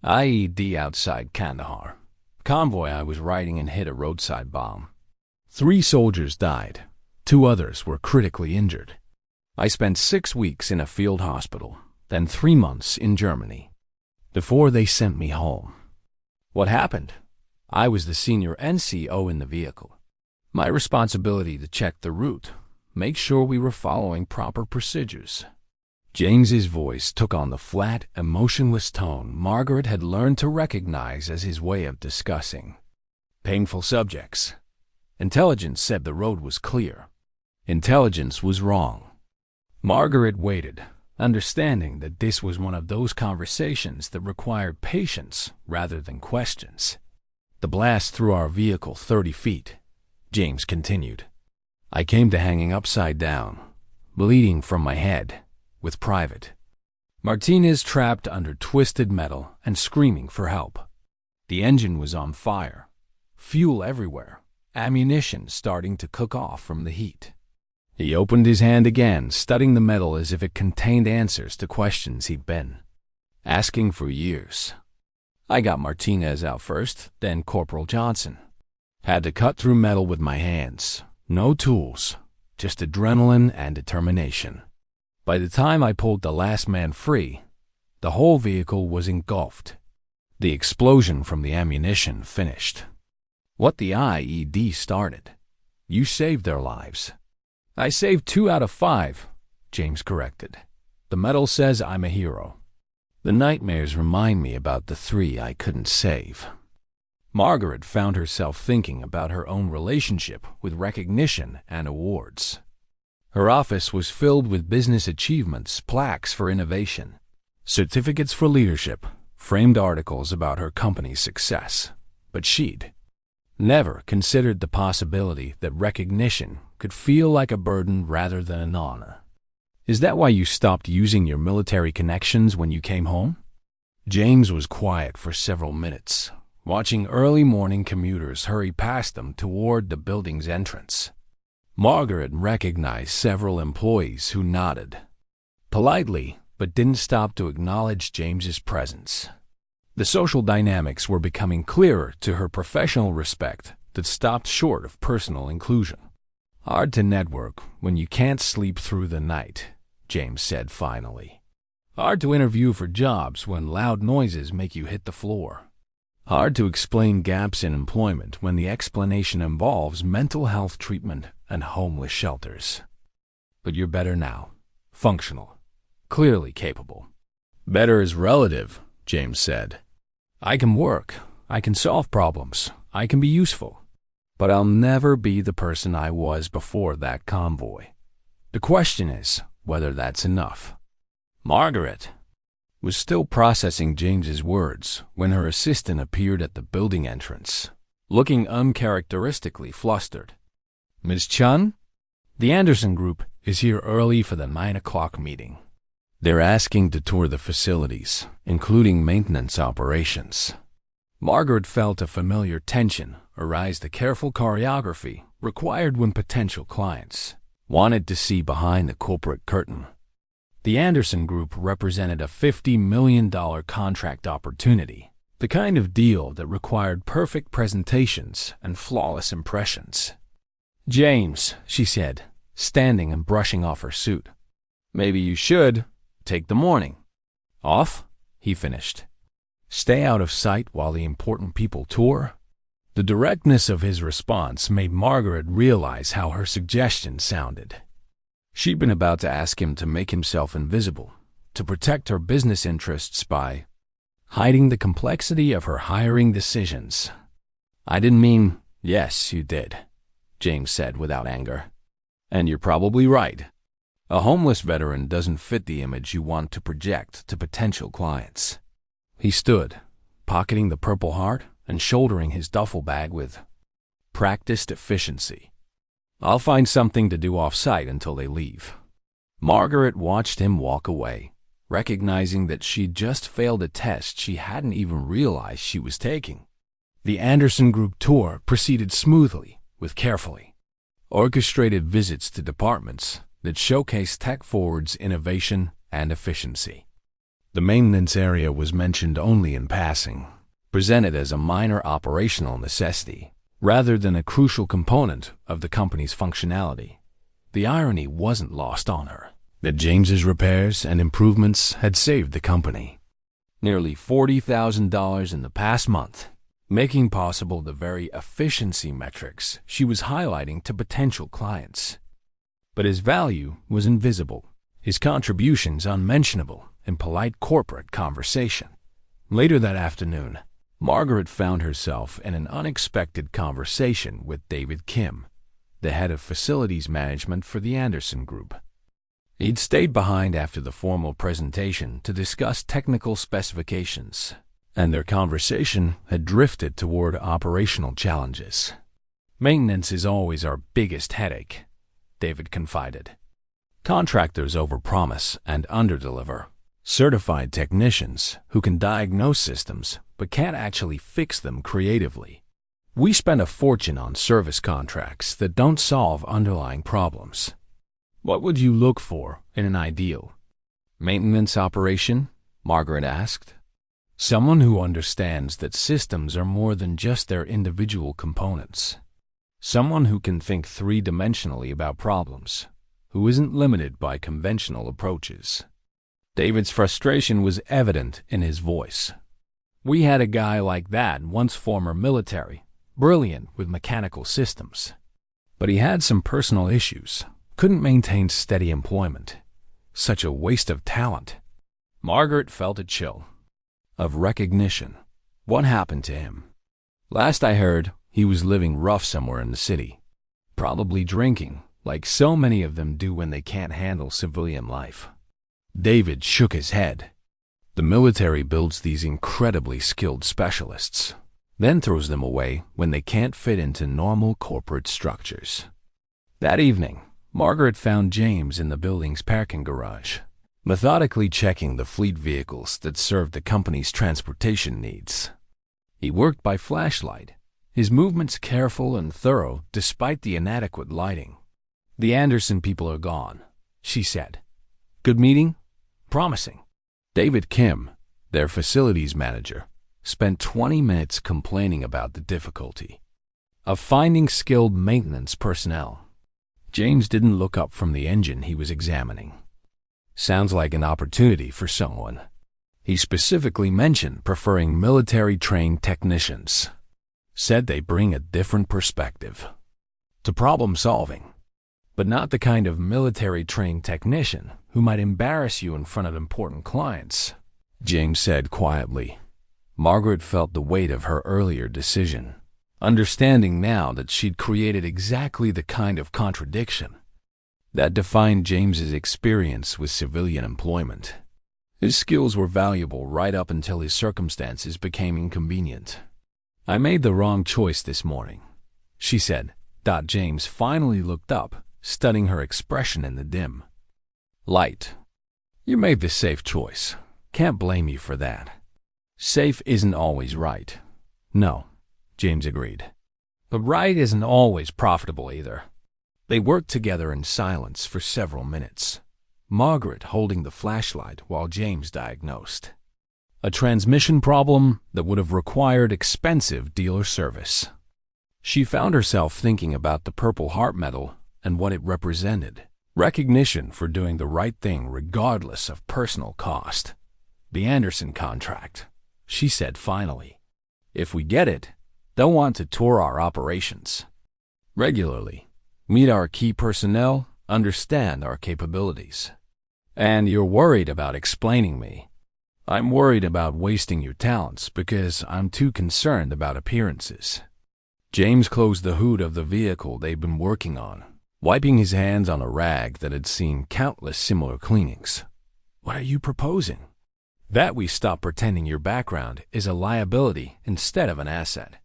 IED outside Kandahar. Convoy I was riding and hit a roadside bomb. 3 soldiers died. 2 others were critically injured. I spent 6 weeks in a field hospital, then 3 months in Germany, before they sent me home. What happened? I was the senior NCO in the vehicle. My responsibility to check the route, make sure we were following proper procedures. James's voice took on the flat, emotionless tone Margaret had learned to recognize as his way of discussing painful subjects. Intelligence said the road was clear. Intelligence was wrong. Margaret waited, understanding that this was one of those conversations that required patience rather than questions. The blast threw our vehicle 30 feet. James continued. I came to hanging upside down, bleeding from my head, with Private Martinez trapped under twisted metal and screaming for help. The engine was on fire, fuel everywhere, ammunition starting to cook off from the heat. He opened his hand again, studying the metal as if it contained answers to questions he'd been asking for years. I got Martinez out first, then Corporal Johnson. Had to cut through metal with my hands. No tools, just adrenaline and determination. By the time I pulled the last man free, the whole vehicle was engulfed. The explosion from the ammunition finished what the IED started. You saved their lives. I saved 2 out of 5, James corrected. The medal says I'm a hero. The nightmares remind me about the 3 I couldn't save. Margaret found herself thinking about her own relationship with recognition and awards. Her office was filled with business achievements, plaques for innovation, certificates for leadership, framed articles about her company's success. But she'd never considered the possibility that recognition could feel like a burden rather than an honor. Is that why you stopped using your military connections when you came home? James was quiet for several minutes, watching early morning commuters hurry past them toward the building's entrance. Margaret recognized several employees who nodded politely but didn't stop to acknowledge James's presence. The social dynamics were becoming clearer to her professional respect that stopped short of personal inclusion. Hard to network when you can't sleep through the night, James said finally. Hard to interview for jobs when loud noises make you hit the floor. Hard to explain gaps in employment when the explanation involves mental health treatment and homeless shelters. But you're better now. Functional. Clearly capable. Better is relative, James said. I can work. I can solve problems. I can be useful. But I'll never be the person I was before that convoy. The question is whether that's enough. Margaret was still processing James's words when her assistant appeared at the building entrance, looking uncharacteristically flustered. Ms. Chen? The Anderson Group is here early for the 9 o'clock meeting. They're asking to tour the facilities, including maintenance operations. Margaret felt a familiar tension arise, the careful choreography required when potential clients wanted to see behind the corporate curtain. The Anderson Group represented a $50 million contract opportunity, the kind of deal that required perfect presentations and flawless impressions. James, she said, standing and brushing off her suit. Maybe you should take the morning off, he finished. Stay out of sight while the important people tour. The directness of his response made Margaret realize how her suggestion sounded. She'd been about to ask him to make himself invisible, to protect her business interests by hiding the complexity of her hiring decisions. I didn't mean, yes, you did, James said without anger. And you're probably right. A homeless veteran doesn't fit the image you want to project to potential clients. He stood, pocketing the Purple Heart and shouldering his duffel bag with practiced efficiency. I'll find something to do off-site until they leave. Margaret watched him walk away, recognizing that she'd just failed a test she hadn't even realized she was taking. The Anderson Group tour proceeded smoothly, with carefully orchestrated visits to departments that showcased Tech Forward's innovation and efficiency. The maintenance area was mentioned only in passing, presented as a minor operational necessity, rather than a crucial component of the company's functionality. The irony wasn't lost on her that James's repairs and improvements had saved the company nearly $40,000 in the past month, making possible the very efficiency metrics she was highlighting to potential clients. But his value was invisible, his contributions unmentionable in polite corporate conversation. Later that afternoon, Margaret found herself in an unexpected conversation with David Kim, the head of facilities management for the Anderson Group. He'd stayed behind after the formal presentation to discuss technical specifications, and their conversation had drifted toward operational challenges. Maintenance is always our biggest headache, David confided. Contractors overpromise and underdeliver. Certified technicians who can diagnose systems but can't actually fix them creatively. We spend a fortune on service contracts that don't solve underlying problems. What would you look for in an ideal maintenance operation? Margaret asked. Someone who understands that systems are more than just their individual components. Someone who can think three-dimensionally about problems, who isn't limited by conventional approaches. David's frustration was evident in his voice. We had a guy like that, once former military, brilliant with mechanical systems. But he had some personal issues, couldn't maintain steady employment. Such a waste of talent. Margaret felt a chill of recognition. What happened to him? Last I heard, he was living rough somewhere in the city. Probably drinking, like so many of them do when they can't handle civilian life. David shook his head. The military builds these incredibly skilled specialists, then throws them away when they can't fit into normal corporate structures. That evening, Margaret found James in the building's parking garage, methodically checking the fleet vehicles that served the company's transportation needs. He worked by flashlight, his movements careful and thorough despite the inadequate lighting. The Anderson people are gone, she said. Good meeting? Promising. David Kim, their facilities manager, spent 20 minutes complaining about the difficulty of finding skilled maintenance personnel. James didn't look up from the engine he was examining. Sounds like an opportunity for someone. He specifically mentioned preferring military-trained technicians. Said they bring a different perspective to problem-solving, but not the kind of military-trained technician who might embarrass you in front of important clients, James said quietly. Margaret felt the weight of her earlier decision, understanding now that she'd created exactly the kind of contradiction that defined James's experience with civilian employment. His skills were valuable right up until his circumstances became inconvenient. I made the wrong choice this morning, she said. James finally looked up, studying her expression in the dim light. You made the safe choice. Can't blame you for that. Safe isn't always right. No, James agreed. But right isn't always profitable either. They worked together in silence for several minutes, Margaret holding the flashlight while James diagnosed a transmission problem that would have required expensive dealer service. She found herself thinking about the Purple Heart Medal and what it represented. Recognition for doing the right thing regardless of personal cost. The Anderson contract, she said finally. If we get it, they'll want to tour our operations regularly, meet our key personnel, understand our capabilities. And you're worried about explaining me. I'm worried about wasting your talents because I'm too concerned about appearances. James closed the hood of the vehicle they'd been working on, wiping his hands on a rag that had seen countless similar cleanings. What are you proposing? That we stop pretending your background is a liability instead of an asset.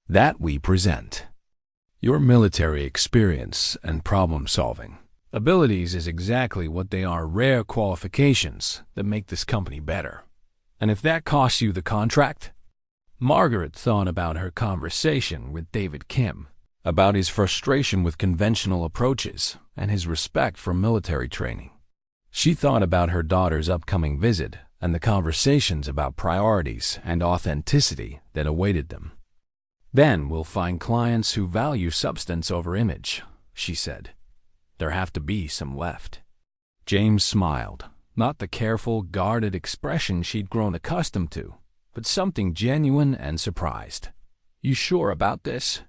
That we present your military experience and problem-solving abilities is exactly what they are, rare qualifications that make this company better. And if that costs you the contract? Margaret thought about her conversation with David Kim, about his frustration with conventional approaches and his respect for military training. She thought about her daughter's upcoming visit and the conversations about priorities and authenticity that awaited them. Then we'll find clients who value substance over image, she said. There have to be some left. James smiled, not the careful, guarded expression she'd grown accustomed to, but something genuine and surprised. You sure about this?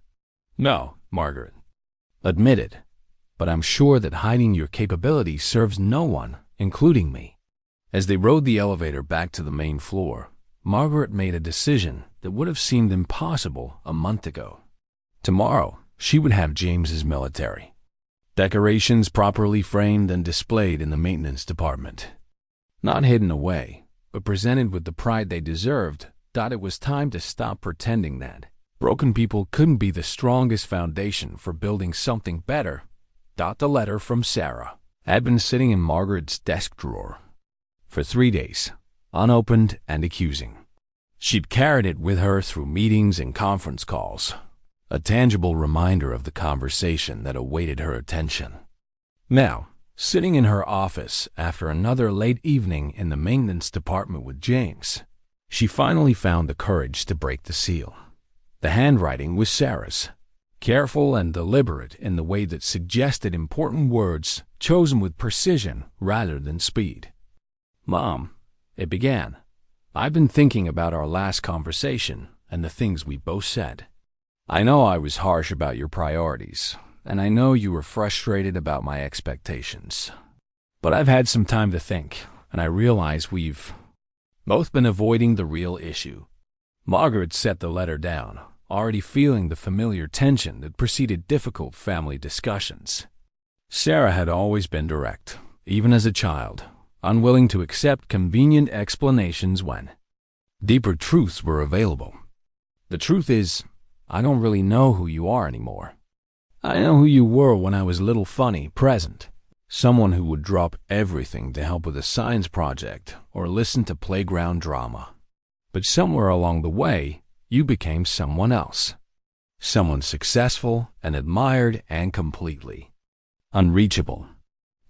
No, Margaret admitted, but I'm sure that hiding your capabilities serves no one, including me. As they rode the elevator back to the main floor, Margaret made a decision that would have seemed impossible a month ago. Tomorrow, she would have James's military decorations properly framed and displayed in the maintenance department. Not hidden away, but presented with the pride they deserved. It was time to stop pretending that broken people couldn't be the strongest foundation for building something better. The letter from Sarah had been sitting in Margaret's desk drawer for 3 days, unopened and accusing. She'd carried it with her through meetings and conference calls, a tangible reminder of the conversation that awaited her attention. Now, sitting in her office after another late evening in the maintenance department with James, she finally found the courage to break the seal. The handwriting was Sarah's, careful and deliberate in the way that suggested important words chosen with precision rather than speed. "Mom," it began, "I've been thinking about our last conversation and the things we both said. I know I was harsh about your priorities, and I know you were frustrated about my expectations. But I've had some time to think, and I realize we've both been avoiding the real issue." Margaret set the letter down, already feeling the familiar tension that preceded difficult family discussions. Sarah had always been direct, even as a child, unwilling to accept convenient explanations when deeper truths were available. "The truth is, I don't really know who you are anymore. I know who you were when I was a little funny, present, someone who would drop everything to help with a science project or listen to playground drama. But somewhere along the way, you became someone else. Someone successful and admired and completely unreachable."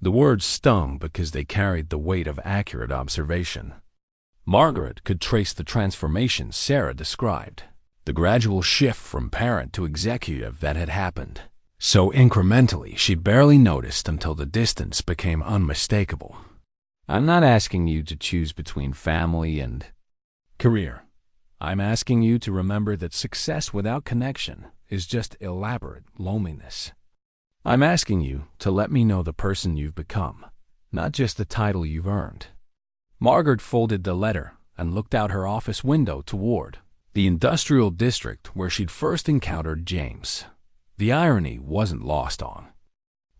The words stung because they carried the weight of accurate observation. Margaret could trace the transformation Sarah described, the gradual shift from parent to executive that had happened so incrementally she barely noticed until the distance became unmistakable. "I'm not asking you to choose between family and career. I'm asking you to remember that success without connection is just elaborate loneliness. I'm asking you to let me know the person you've become, not just the title you've earned." Margaret folded the letter and looked out her office window toward the industrial district where she'd first encountered James. The irony wasn't lost on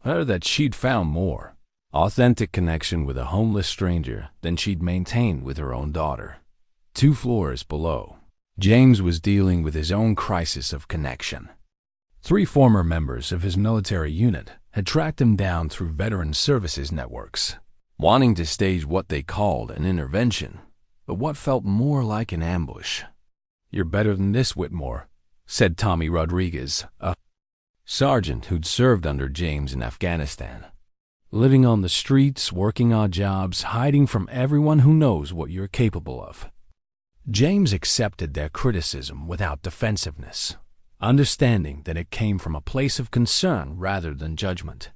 her that she'd found more authentic connection with a homeless stranger than she'd maintained with her own daughter. 2 floors below, James was dealing with his own crisis of connection. 3 former members of his military unit had tracked him down through veteran services networks, wanting to stage what they called an intervention, but what felt more like an ambush. "You're better than this, Whitmore," said Tommy Rodriguez, a sergeant who'd served under James in Afghanistan. "Living on the streets, working odd jobs, hiding from everyone who knows what you're capable of." James accepted their criticism without defensiveness, understanding that it came from a place of concern rather than judgment.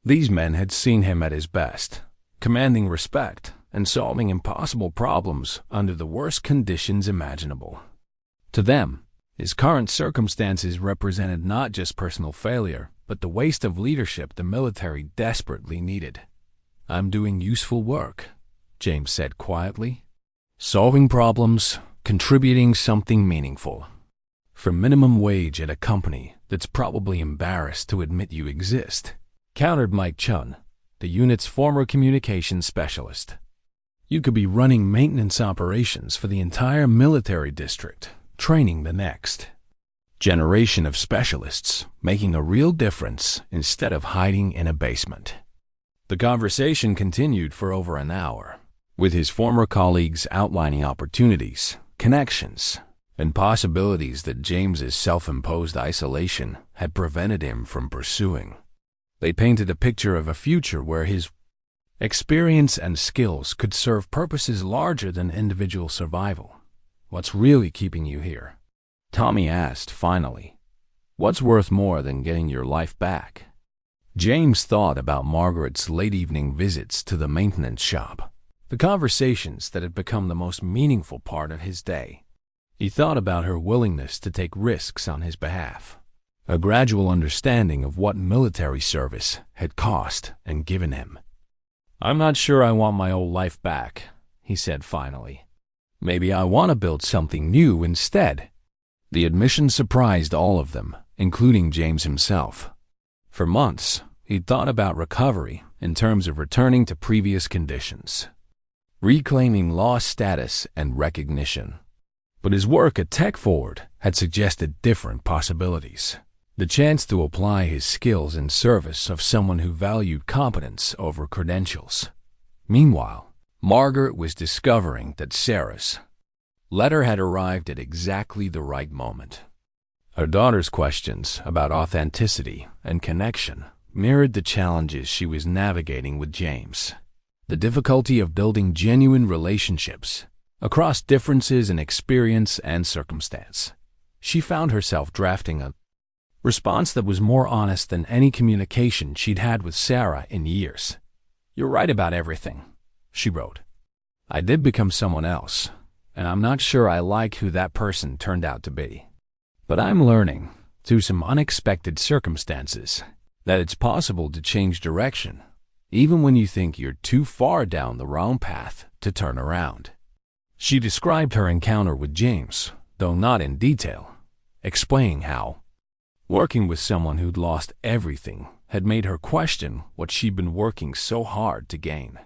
These men had seen him at his best, commanding respect and solving impossible problems under the worst conditions imaginable. To them, his current circumstances represented not just personal failure, but the waste of leadership the military desperately needed. "I'm doing useful work," James said quietly. "Solving problems, contributing something meaningful. For minimum wage at a company that's probably embarrassed to admit you exist," countered Mike Chun, the unit's former communications specialist. "You could be running maintenance operations for the entire military district, training the next generation of specialists, making a real difference instead of hiding in a basement." The conversation continued for over an hour, with his former colleagues outlining opportunities, connections, and possibilities that James's self-imposed isolation had prevented him from pursuing. They painted a picture of a future where his experience and skills could serve purposes larger than individual survival. "What's really keeping you here?" Tommy asked finally. "What's worth more than getting your life back?" James thought about Margaret's late evening visits to the maintenance shop, the conversations that had become the most meaningful part of his day. He thought about her willingness to take risks on his behalf, a gradual understanding of what military service had cost and given him. "I'm not sure I want my old life back," he said finally. "Maybe I want to build something new instead." The admission surprised all of them, including James himself. For months, he'd thought about recovery in terms of returning to previous conditions, reclaiming lost status and recognition. But his work at Tech Forward had suggested different possibilities. The chance to apply his skills in service of someone who valued competence over credentials. Meanwhile, Margaret was discovering that Sarah's letter had arrived at exactly the right moment. Her daughter's questions about authenticity and connection mirrored the challenges she was navigating with James. The difficulty of building genuine relationships across differences in experience and circumstance. She found herself drafting a response that was more honest than any communication she'd had with Sarah in years. "You're right about everything," she wrote. "I did become someone else, and I'm not sure I like who that person turned out to be. But I'm learning, through some unexpected circumstances, that it's possible to change direction, even when you think you're too far down the wrong path to turn around." She described her encounter with James, though not in detail, explaining how working with someone who'd lost everything had made her question what she'd been working so hard to gain.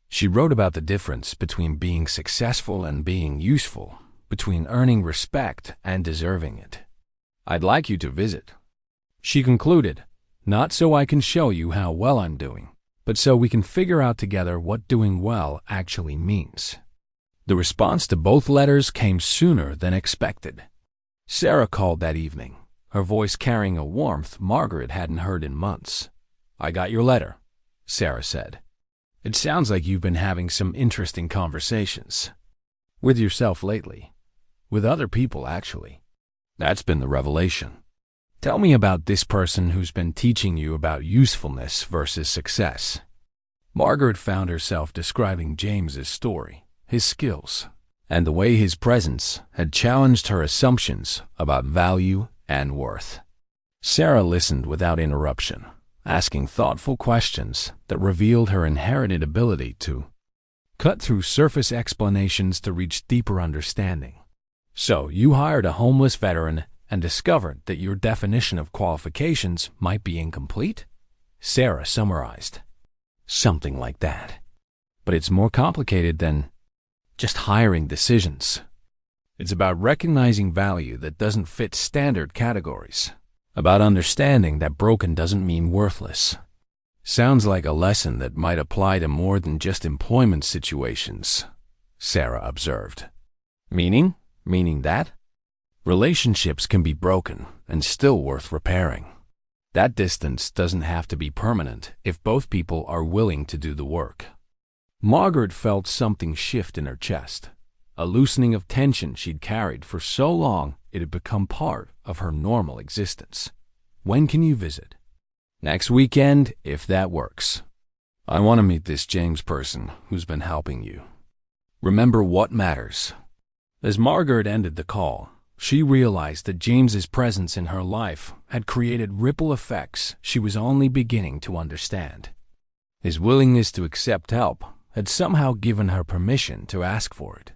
She wrote about the difference between being successful and being useful, between earning respect and deserving it. "I'd like you to visit," she concluded, "not so I can show you how well I'm doing, but so we can figure out together what doing well actually means." The response to both letters came sooner than expected. Sarah called that evening, her voice carrying a warmth Margaret hadn't heard in months. "I got your letter," Sarah said. "It sounds like you've been having some interesting conversations. With yourself lately. With other people, actually. That's been the revelation. Tell me about this person who's been teaching you about usefulness versus success." Margaret found herself describing James's story, his skills, and the way his presence had challenged her assumptions about value and worth. Sarah listened without interruption, asking thoughtful questions that revealed her inherited ability to cut through surface explanations to reach deeper understanding. "So you hired a homeless veteran and discovered that your definition of qualifications might be incomplete?" Sarah summarized. "Something like that. But it's more complicated than just hiring decisions. It's about recognizing value that doesn't fit standard categories, about understanding that broken doesn't mean worthless." "Sounds like a lesson that might apply to more than just employment situations," Sarah observed. Meaning? Meaning that? Relationships can be broken and still worth repairing. That distance doesn't have to be permanent if both people are willing to do the work. Margaret felt something shift in her chest, a loosening of tension she'd carried for so long it had become part of her normal existence. "When can you visit?" "Next weekend, if that works. I want to meet this James person who's been helping you. Remember what matters." As Margaret ended the call, she realized that James's presence in her life had created ripple effects she was only beginning to understand. His willingness to accept help had somehow given her permission to ask for it.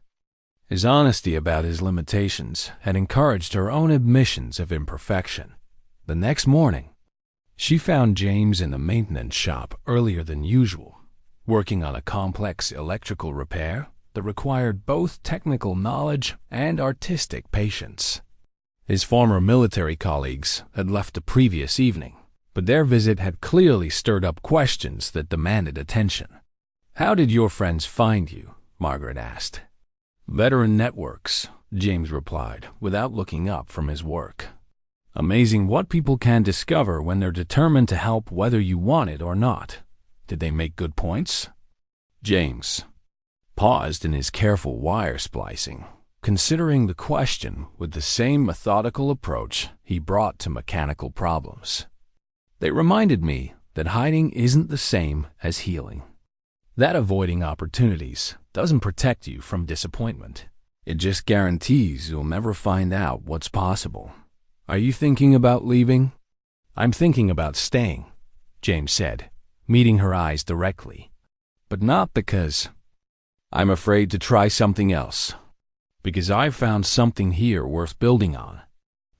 His honesty about his limitations had encouraged her own admissions of imperfection. The next morning, she found James in the maintenance shop earlier than usual, working on a complex electrical repair that required both technical knowledge and artistic patience. His former military colleagues had left the previous evening, but their visit had clearly stirred up questions that demanded attention. "How did your friends find you?" Margaret asked. "Veteran networks," James replied, without looking up from his work. "Amazing what people can discover when they're determined to help whether you want it or not. Did they make good points?" James paused in his careful wire splicing, considering the question with the same methodical approach he brought to mechanical problems. "They reminded me that hiding isn't the same as healing. That avoiding opportunities doesn't protect you from disappointment. It just guarantees you'll never find out what's possible. Are you thinking about leaving?" "I'm thinking about staying," James said, meeting her eyes directly. "But not because I'm afraid to try something else. Because I've found something here worth building on."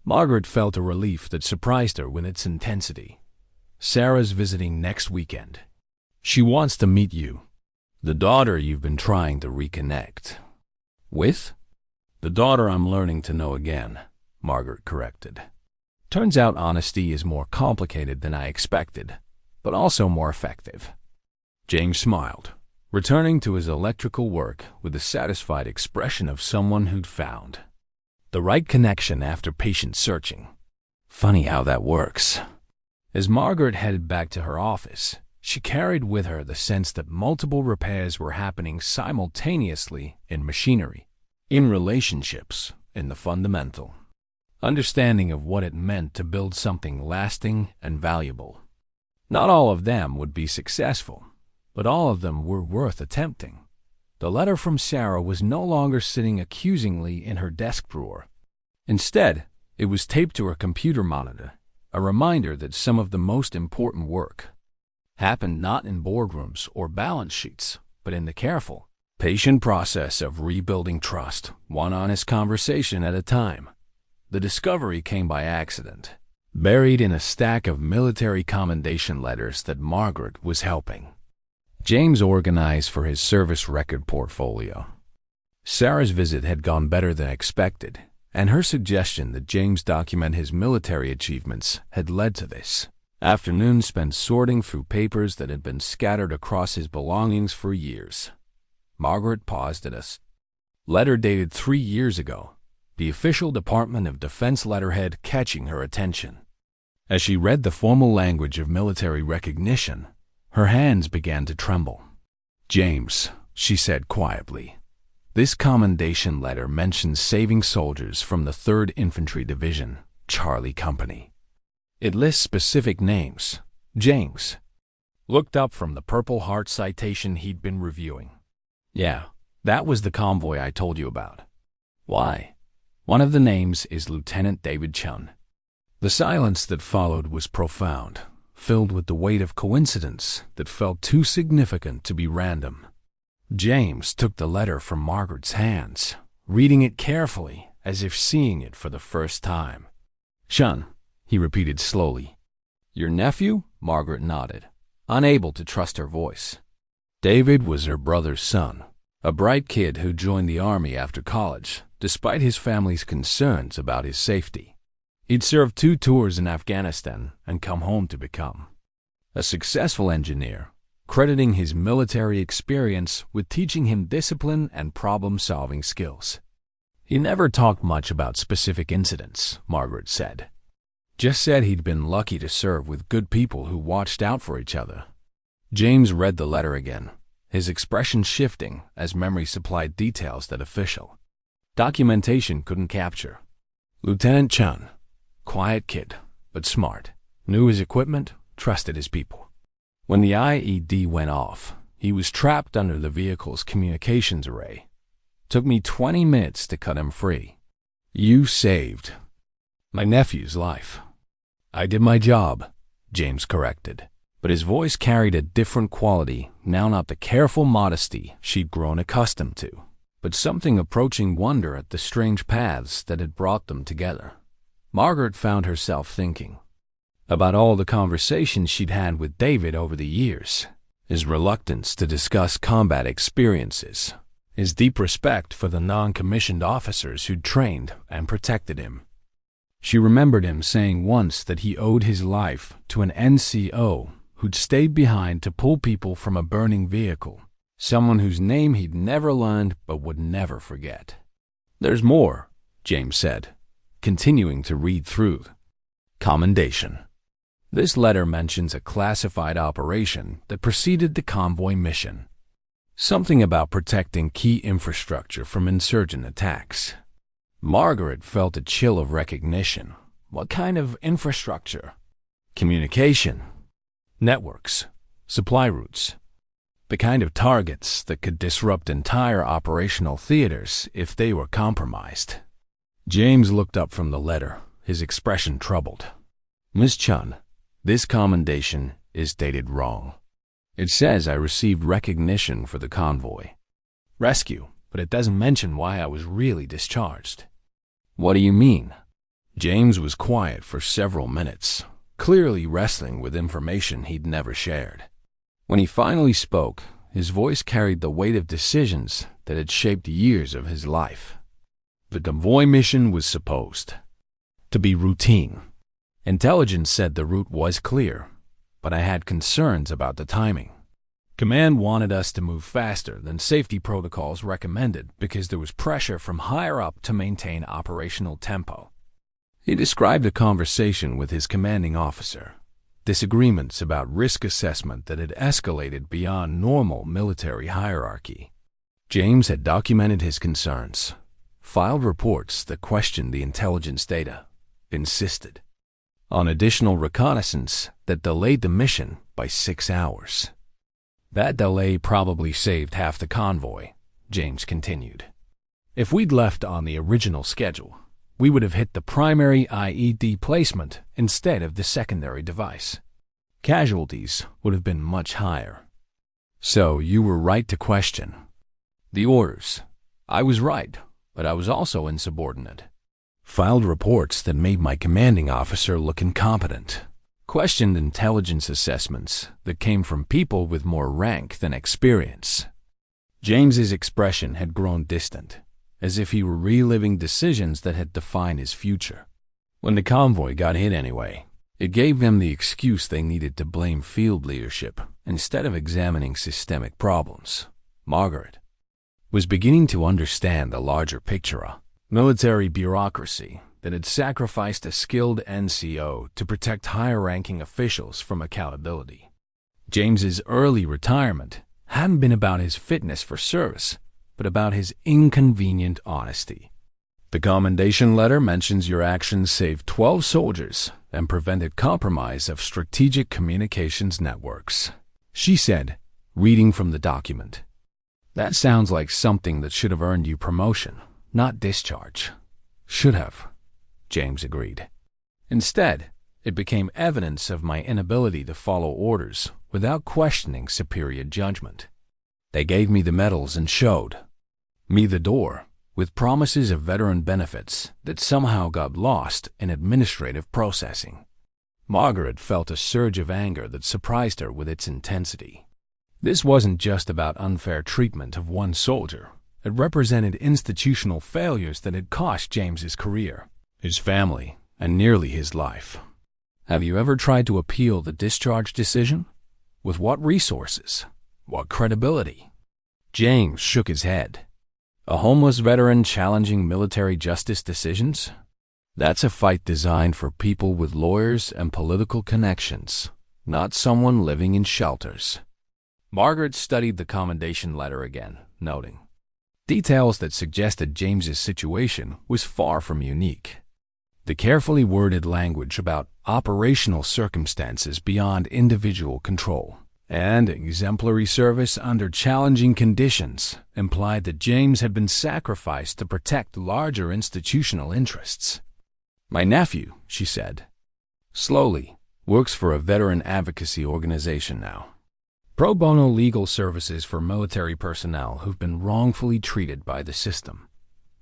Margaret felt a relief that surprised her with its intensity. "Sarah's visiting next weekend. She wants to meet you. The daughter you've been trying to reconnect with?" "The daughter I'm learning to know again," Margaret corrected. "Turns out honesty is more complicated than I expected, but also more effective." James smiled, returning to his electrical work with the satisfied expression of someone who'd found the right connection after patient searching. Funny how that works. As Margaret headed back to her office, she carried with her the sense that multiple repairs were happening simultaneously in machinery, in relationships, in the fundamental understanding of what it meant to build something lasting and valuable. Not all of them would be successful, but all of them were worth attempting. The letter from Sarah was no longer sitting accusingly in her desk drawer. Instead, it was taped to her computer monitor, a reminder that some of the most important work happened not in boardrooms or balance sheets, but in the careful, patient process of rebuilding trust, one honest conversation at a time. The discovery came by accident, buried in a stack of military commendation letters that Margaret was helping James organize for his service record portfolio. Sarah's visit had gone better than expected, and her suggestion that James document his military achievements had led to this afternoon spent sorting through papers that had been scattered across his belongings for years. Margaret paused at a letter dated 3 years ago, the official Department of Defense letterhead catching her attention. As she read the formal language of military recognition, her hands began to tremble. "James," she said quietly, "this commendation letter mentions saving soldiers from the 3rd Infantry Division, Charlie Company. It lists specific names." James looked up from the Purple Heart citation he'd been reviewing. "Yeah, that was the convoy I told you about." "Why?" "One of the names is Lieutenant David Chen." The silence that followed was profound, filled with the weight of coincidence that felt too significant to be random. James took the letter from Margaret's hands, reading it carefully as if seeing it for the first time. "Chen," he repeated slowly. "Your nephew?" Margaret nodded, unable to trust her voice. David was her brother's son, a bright kid who joined the army after college, despite his family's concerns about his safety. He'd served 2 tours in Afghanistan and come home to become a successful engineer, crediting his military experience with teaching him discipline and problem-solving skills. He never talked much about specific incidents, Margaret said. Just said he'd been lucky to serve with good people who watched out for each other. James read the letter again, his expression shifting as memory supplied details that official documentation couldn't capture. Lieutenant Chen, quiet kid, but smart, knew his equipment, trusted his people. When the IED went off, he was trapped under the vehicle's communications array. Took me 20 minutes to cut him free. You saved my nephew's life. I did my job, James corrected, but his voice carried a different quality, now not the careful modesty she'd grown accustomed to, but something approaching wonder at the strange paths that had brought them together. Margaret found herself thinking about all the conversations she'd had with David over the years, his reluctance to discuss combat experiences, his deep respect for the non-commissioned officers who'd trained and protected him. She remembered him saying once that he owed his life to an NCO who'd stayed behind to pull people from a burning vehicle, someone whose name he'd never learned but would never forget. There's more, James said, continuing to read through. Commendation. This letter mentions a classified operation that preceded the convoy mission. Something about protecting key infrastructure from insurgent attacks. Margaret felt a chill of recognition. What kind of infrastructure? Communication, networks, supply routes. The kind of targets that could disrupt entire operational theaters if they were compromised. James looked up from the letter, his expression troubled. Miss Chen, this commendation is dated wrong. It says I received recognition for the convoy. Rescue, but it doesn't mention why I was really discharged. What do you mean? James was quiet for several minutes, clearly wrestling with information he'd never shared. When he finally spoke, his voice carried the weight of decisions that had shaped years of his life. The convoy mission was supposed to be routine. Intelligence said the route was clear, but I had concerns about the timing. Command wanted us to move faster than safety protocols recommended because there was pressure from higher up to maintain operational tempo. He described a conversation with his commanding officer, disagreements about risk assessment that had escalated beyond normal military hierarchy. James had documented his concerns, filed reports that questioned the intelligence data, insisted on additional reconnaissance that delayed the mission by 6 hours. That delay probably saved half the convoy, James continued. If we'd left on the original schedule, we would have hit the primary IED placement instead of the secondary device. Casualties would have been much higher. So you were right to question the orders. I was right, but I was also insubordinate. Filed reports that made my commanding officer look incompetent. Questioned intelligence assessments that came from people with more rank than experience. James's expression had grown distant, as if he were reliving decisions that had defined his future. When the convoy got hit anyway, it gave them the excuse they needed to blame field leadership instead of examining systemic problems. Margaret was beginning to understand the larger picture, a military bureaucracy that had sacrificed a skilled NCO to protect higher-ranking officials from accountability. James's early retirement hadn't been about his fitness for service, but about his inconvenient honesty. The commendation letter mentions your actions saved 12 soldiers and prevented compromise of strategic communications networks, she said, reading from the document. That sounds like something that should have earned you promotion, not discharge. Should have, James agreed. Instead, it became evidence of my inability to follow orders without questioning superior judgment. They gave me the medals and showed me the door, with promises of veteran benefits that somehow got lost in administrative processing. Margaret felt a surge of anger that surprised her with its intensity. This wasn't just about unfair treatment of one soldier. It represented institutional failures that had cost James's career, his family, and nearly his life. Have you ever tried to appeal the discharge decision? With what resources? What credibility? James shook his head. A homeless veteran challenging military justice decisions? That's a fight designed for people with lawyers and political connections, not someone living in shelters. Margaret studied the commendation letter again, noting details that suggested James's situation was far from unique. The carefully worded language about operational circumstances beyond individual control and exemplary service under challenging conditions implied that James had been sacrificed to protect larger institutional interests. My nephew, she said, slowly, works for a veteran advocacy organization now. Pro bono legal services for military personnel who've been wrongfully treated by the system.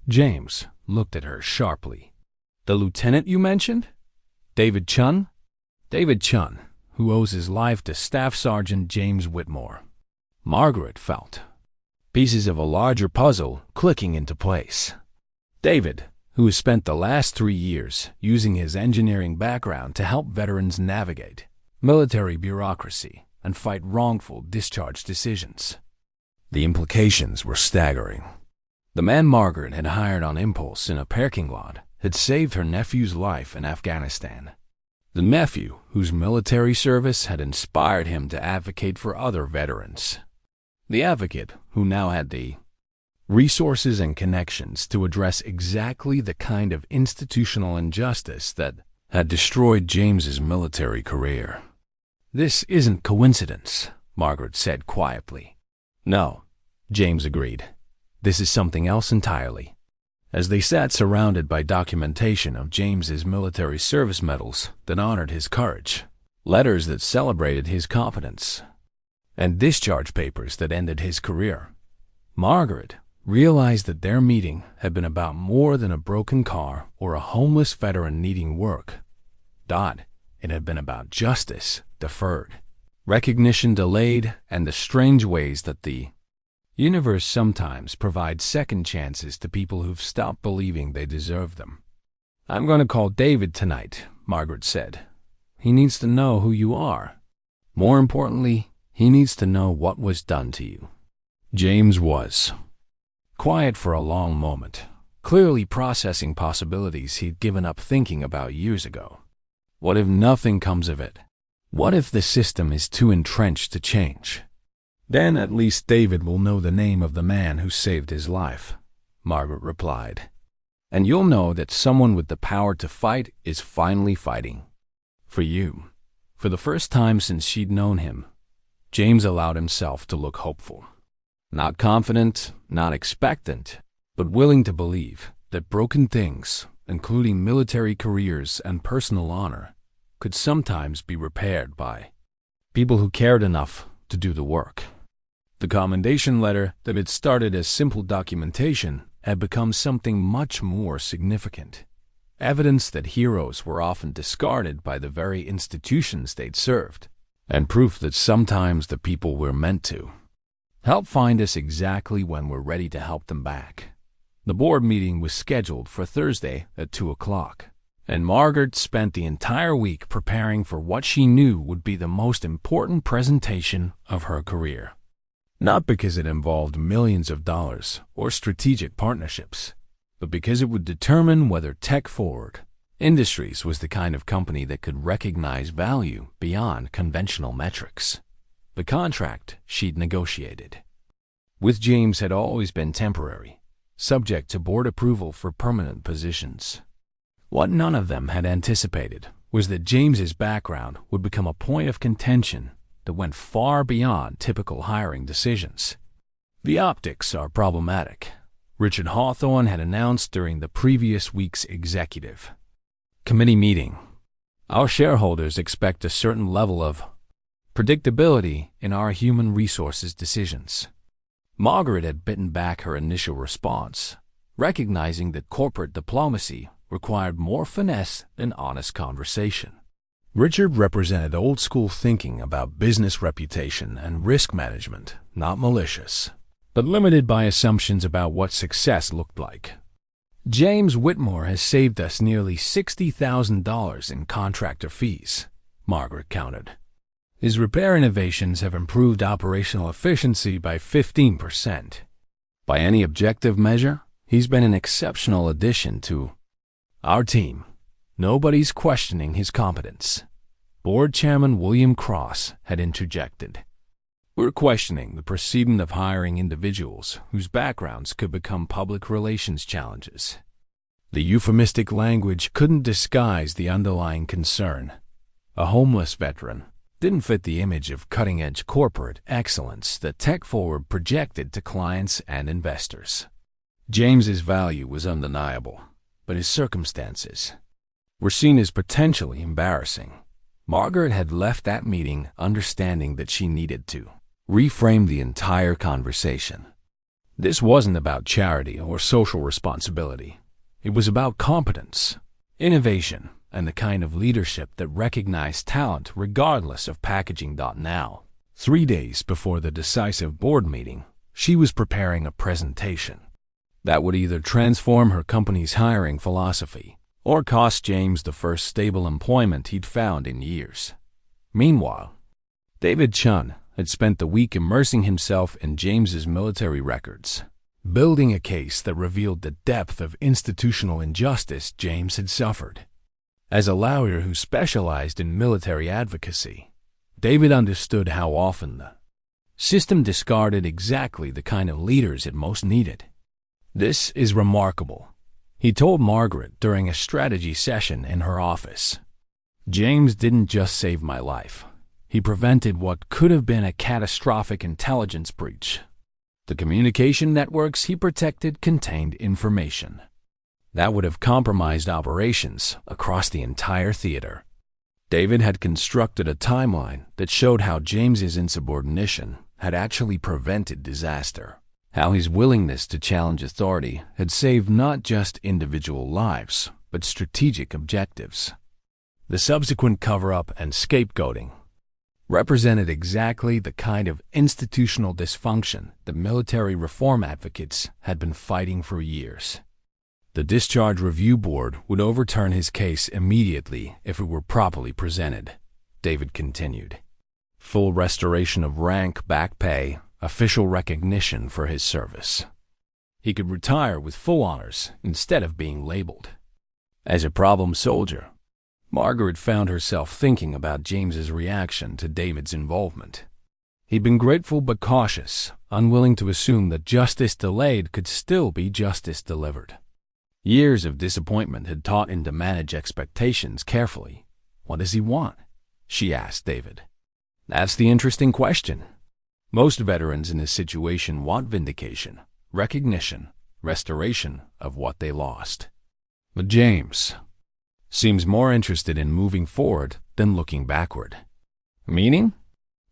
James looked at her sharply. The lieutenant you mentioned? David Chen? David Chen, who owes his life to Staff Sergeant James Whitmore. Margaret felt pieces of a larger puzzle clicking into place. David, who has spent the last 3 years using his engineering background to help veterans navigate military bureaucracy and fight wrongful discharge decisions. The implications were staggering. The man Margaret had hired on impulse in a parking lot had saved her nephew's life in Afghanistan. The nephew whose military service had inspired him to advocate for other veterans. The advocate who now had the resources and connections to address exactly the kind of institutional injustice that had destroyed James's military career. This isn't coincidence, Margaret said quietly. No, James agreed. This is something else entirely. As they sat surrounded by documentation of James's military service medals that honored his courage, letters that celebrated his competence, and discharge papers that ended his career, Margaret realized that their meeting had been about more than a broken car or a homeless veteran needing work. It had been about justice deferred, recognition delayed, and the strange ways that the universe sometimes provides second chances to people who've stopped believing they deserve them. I'm going to call David tonight, Margaret said. He needs to know who you are. More importantly, he needs to know what was done to you. James was quiet for a long moment, clearly processing possibilities he'd given up thinking about years ago. What if nothing comes of it? What if the system is too entrenched to change? Then at least David will know the name of the man who saved his life, Margaret replied. And you'll know that someone with the power to fight is finally fighting. For you. For the first time since she'd known him, James allowed himself to look hopeful. Not confident, not expectant, but willing to believe that broken things, including military careers and personal honor, could sometimes be repaired by people who cared enough to do the work. The commendation letter that had started as simple documentation had become something much more significant. Evidence that heroes were often discarded by the very institutions they'd served, and proof that sometimes the people we're meant to help find us exactly when we're ready to help them back. The board meeting was scheduled for Thursday at 2 o'clock, and Margaret spent the entire week preparing for what she knew would be the most important presentation of her career. Not because it involved millions of dollars or strategic partnerships, but because it would determine whether tech-forward Industries was the kind of company that could recognize value beyond conventional metrics. The contract she'd negotiated with James had always been temporary, subject to board approval for permanent positions. What none of them had anticipated was that James's background would become a point of contention that went far beyond typical hiring decisions. The optics are problematic, Richard Hawthorne had announced during the previous week's executive committee meeting. Our shareholders expect a certain level of predictability in our human resources decisions. Margaret had bitten back her initial response, recognizing that corporate diplomacy required more finesse than honest conversation. Richard represented old-school thinking about business reputation and risk management, not malicious, but limited by assumptions about what success looked like. James Whitmore has saved us nearly $60,000 in contractor fees, Margaret countered. His repair innovations have improved operational efficiency by 15%. By any objective measure, he's been an exceptional addition to our team. Nobody's questioning his competence. Board Chairman William Cross had interjected. We're questioning the precedent of hiring individuals whose backgrounds could become public relations challenges. The euphemistic language couldn't disguise the underlying concern. A homeless veteran didn't fit the image of cutting-edge corporate excellence that tech-forward projected to clients and investors. James's value was undeniable, but his circumstances were seen as potentially embarrassing. Margaret had left that meeting understanding that she needed to reframe the entire conversation. This wasn't about charity or social responsibility. It was about competence, innovation, and the kind of leadership that recognized talent regardless of packaging. Now, 3 days before the decisive board meeting, she was preparing a presentation that would either transform her company's hiring philosophy or cost James the first stable employment he'd found in years. Meanwhile, David Chen had spent the week immersing himself in James's military records, building a case that revealed the depth of institutional injustice James had suffered. As a lawyer who specialized in military advocacy, David understood how often the system discarded exactly the kind of leaders it most needed. This is remarkable, he told Margaret during a strategy session in her office. James didn't just save my life. He prevented what could have been a catastrophic intelligence breach. The communication networks he protected contained information that would have compromised operations across the entire theater. David had constructed a timeline that showed how James's insubordination had actually prevented disaster, how his willingness to challenge authority had saved not just individual lives, but strategic objectives. The subsequent cover-up and scapegoating represented exactly the kind of institutional dysfunction that military reform advocates had been fighting for years. The Discharge Review Board would overturn his case immediately if it were properly presented, David continued. Full restoration of rank, back pay, official recognition for his service. He could retire with full honors instead of being labeled as a problem soldier. Margaret found herself thinking about James's reaction to David's involvement. He'd been grateful but cautious, unwilling to assume that justice delayed could still be justice delivered. Years of disappointment had taught him to manage expectations carefully. "What does he want?" she asked David. "That's the interesting question. Most veterans in this situation want vindication, recognition, restoration of what they lost. But James seems more interested in moving forward than looking backward." Meaning?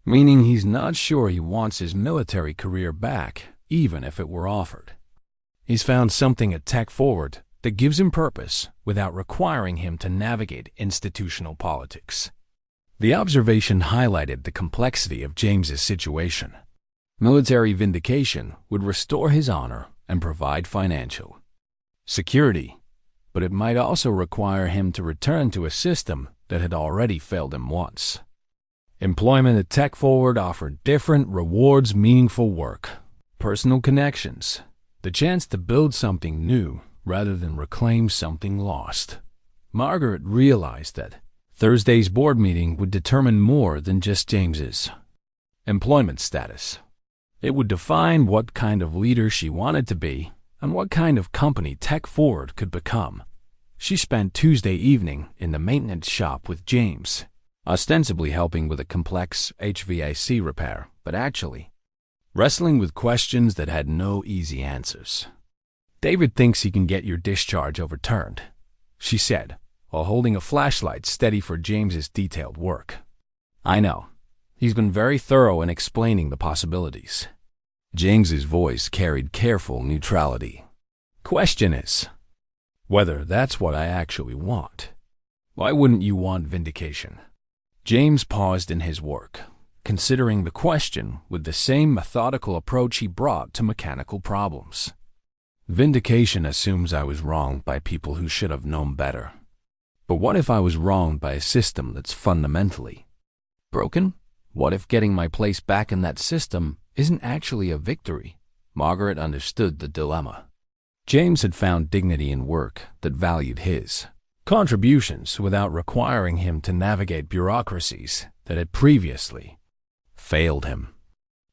Meaning he's not sure he wants his military career back, even if it were offered. He's found something at Tech Forward that gives him purpose without requiring him to navigate institutional politics. The observation highlighted the complexity of James's situation. Military vindication would restore his honor and provide financial security, but it might also require him to return to a system that had already failed him once. Employment at Tech Forward offered different rewards, meaningful work, personal connections, the chance to build something new rather than reclaim something lost. Margaret realized that Thursday's board meeting would determine more than just James's employment status. It would define what kind of leader she wanted to be and what kind of company Tech Forward could become. She spent Tuesday evening in the maintenance shop with James, ostensibly helping with a complex HVAC repair, but actually wrestling with questions that had no easy answers. "David thinks he can get your discharge overturned," she said, while holding a flashlight steady for James's detailed work. "I know. He's been very thorough in explaining the possibilities." James's voice carried careful neutrality. "Question is whether that's what I actually want. Why wouldn't you want vindication?" James paused in his work, considering the question with the same methodical approach he brought to mechanical problems. "Vindication assumes I was wronged by people who should have known better. But what if I was wronged by a system that's fundamentally broken? What if getting my place back in that system isn't actually a victory?" Margaret understood the dilemma. James had found dignity in work that valued his contributions without requiring him to navigate bureaucracies that had previously failed him.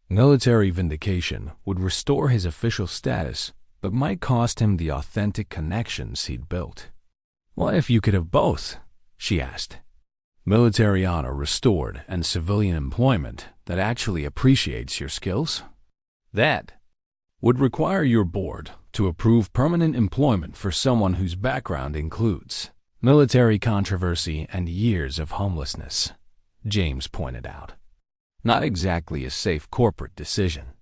Military vindication would restore his official status, but might cost him the authentic connections he'd built. "What if you could have both?" she asked. "Military honor restored and civilian employment that actually appreciates your skills?" "That would require your board to approve permanent employment for someone whose background includes military controversy and years of homelessness," James pointed out. "Not exactly a safe corporate decision."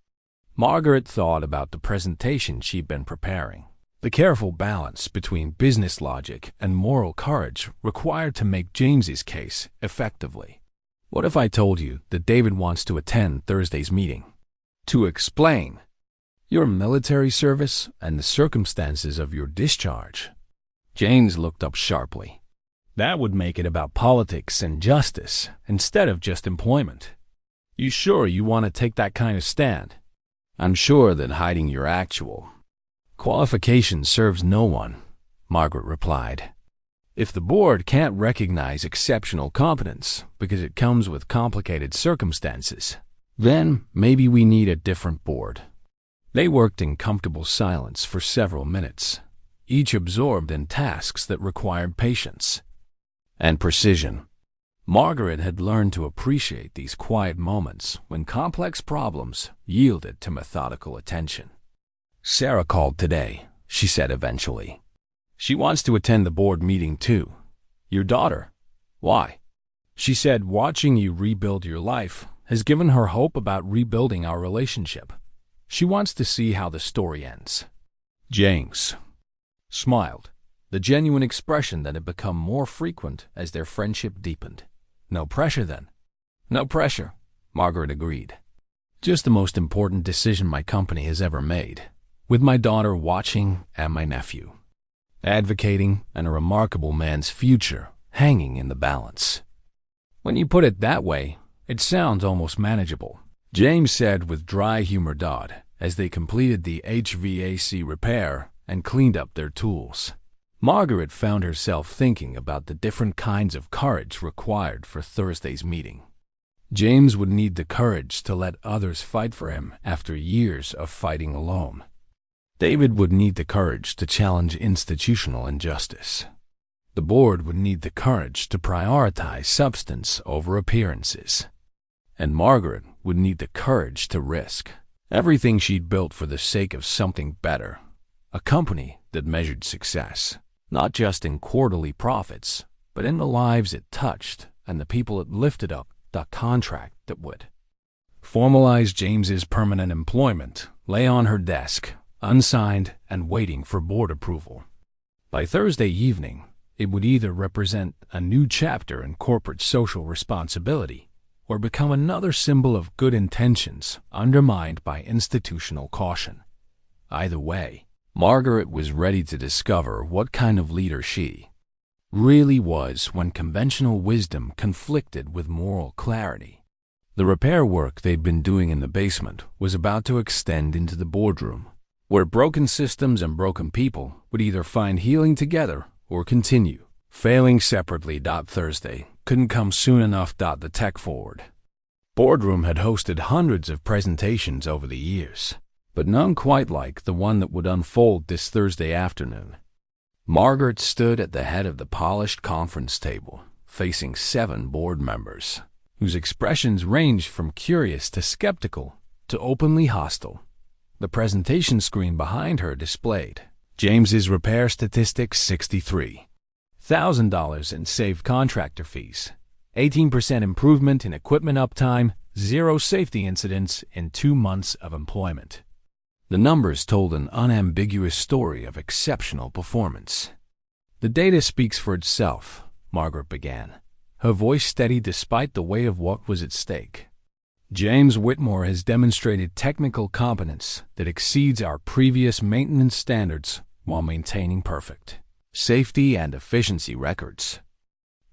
Margaret thought about the presentation she'd been preparing. The careful balance between business logic and moral courage required to make James's case effectively. "What if I told you that David wants to attend Thursday's meeting to explain your military service and the circumstances of your discharge?" James looked up sharply. "That would make it about politics and justice instead of just employment. You sure you want to take that kind of stand?" "I'm sure that hiding your actual qualifications serves no one," Margaret replied. "If the board can't recognize exceptional competence because it comes with complicated circumstances, then maybe we need a different board." They worked in comfortable silence for several minutes, each absorbed in tasks that required patience and precision. Margaret had learned to appreciate these quiet moments when complex problems yielded to methodical attention. "Sarah called today," she said eventually. "She wants to attend the board meeting too." "Your daughter? Why?" "She said watching you rebuild your life has given her hope about rebuilding our relationship. She wants to see how the story ends." James smiled, the genuine expression that had become more frequent as their friendship deepened. "No pressure, then." "No pressure," Margaret agreed. "Just the most important decision my company has ever made, with my daughter watching and my nephew advocating and a remarkable man's future hanging in the balance." "When you put it that way, it sounds almost manageable," James said with dry humor. as they completed the HVAC repair and cleaned up their tools. Margaret found herself thinking about the different kinds of courage required for Thursday's meeting. James would need the courage to let others fight for him after years of fighting alone. David would need the courage to challenge institutional injustice. The board would need the courage to prioritize substance over appearances. And Margaret would need the courage to risk everything she'd built for the sake of something better, a company that measured success, not just in quarterly profits, but in the lives it touched and the people it lifted up, the contract that would formalize James's permanent employment lay on her desk, unsigned and waiting for board approval. By Thursday evening, it would either represent a new chapter in corporate social responsibility or become another symbol of good intentions undermined by institutional caution. Either way, Margaret was ready to discover what kind of leader she really was when conventional wisdom conflicted with moral clarity. The repair work they'd been doing in the basement was about to extend into the boardroom, where broken systems and broken people would either find healing together or continue failing separately. Thursday couldn't come soon enough. The tech forward boardroom had hosted hundreds of presentations over the years, but none quite like the one that would unfold this Thursday afternoon. Margaret stood at the head of the polished conference table, facing 7 board members, whose expressions ranged from curious to skeptical to openly hostile. The presentation screen behind her displayed James's repair statistics: $63,000 in saved contractor fees, 18% improvement in equipment uptime, 0 safety incidents in 2 months of employment. The numbers told an unambiguous story of exceptional performance. "The data speaks for itself," Margaret began, her voice steady despite the weight of what was at stake. "James Whitmore has demonstrated technical competence that exceeds our previous maintenance standards while maintaining perfect safety and efficiency records."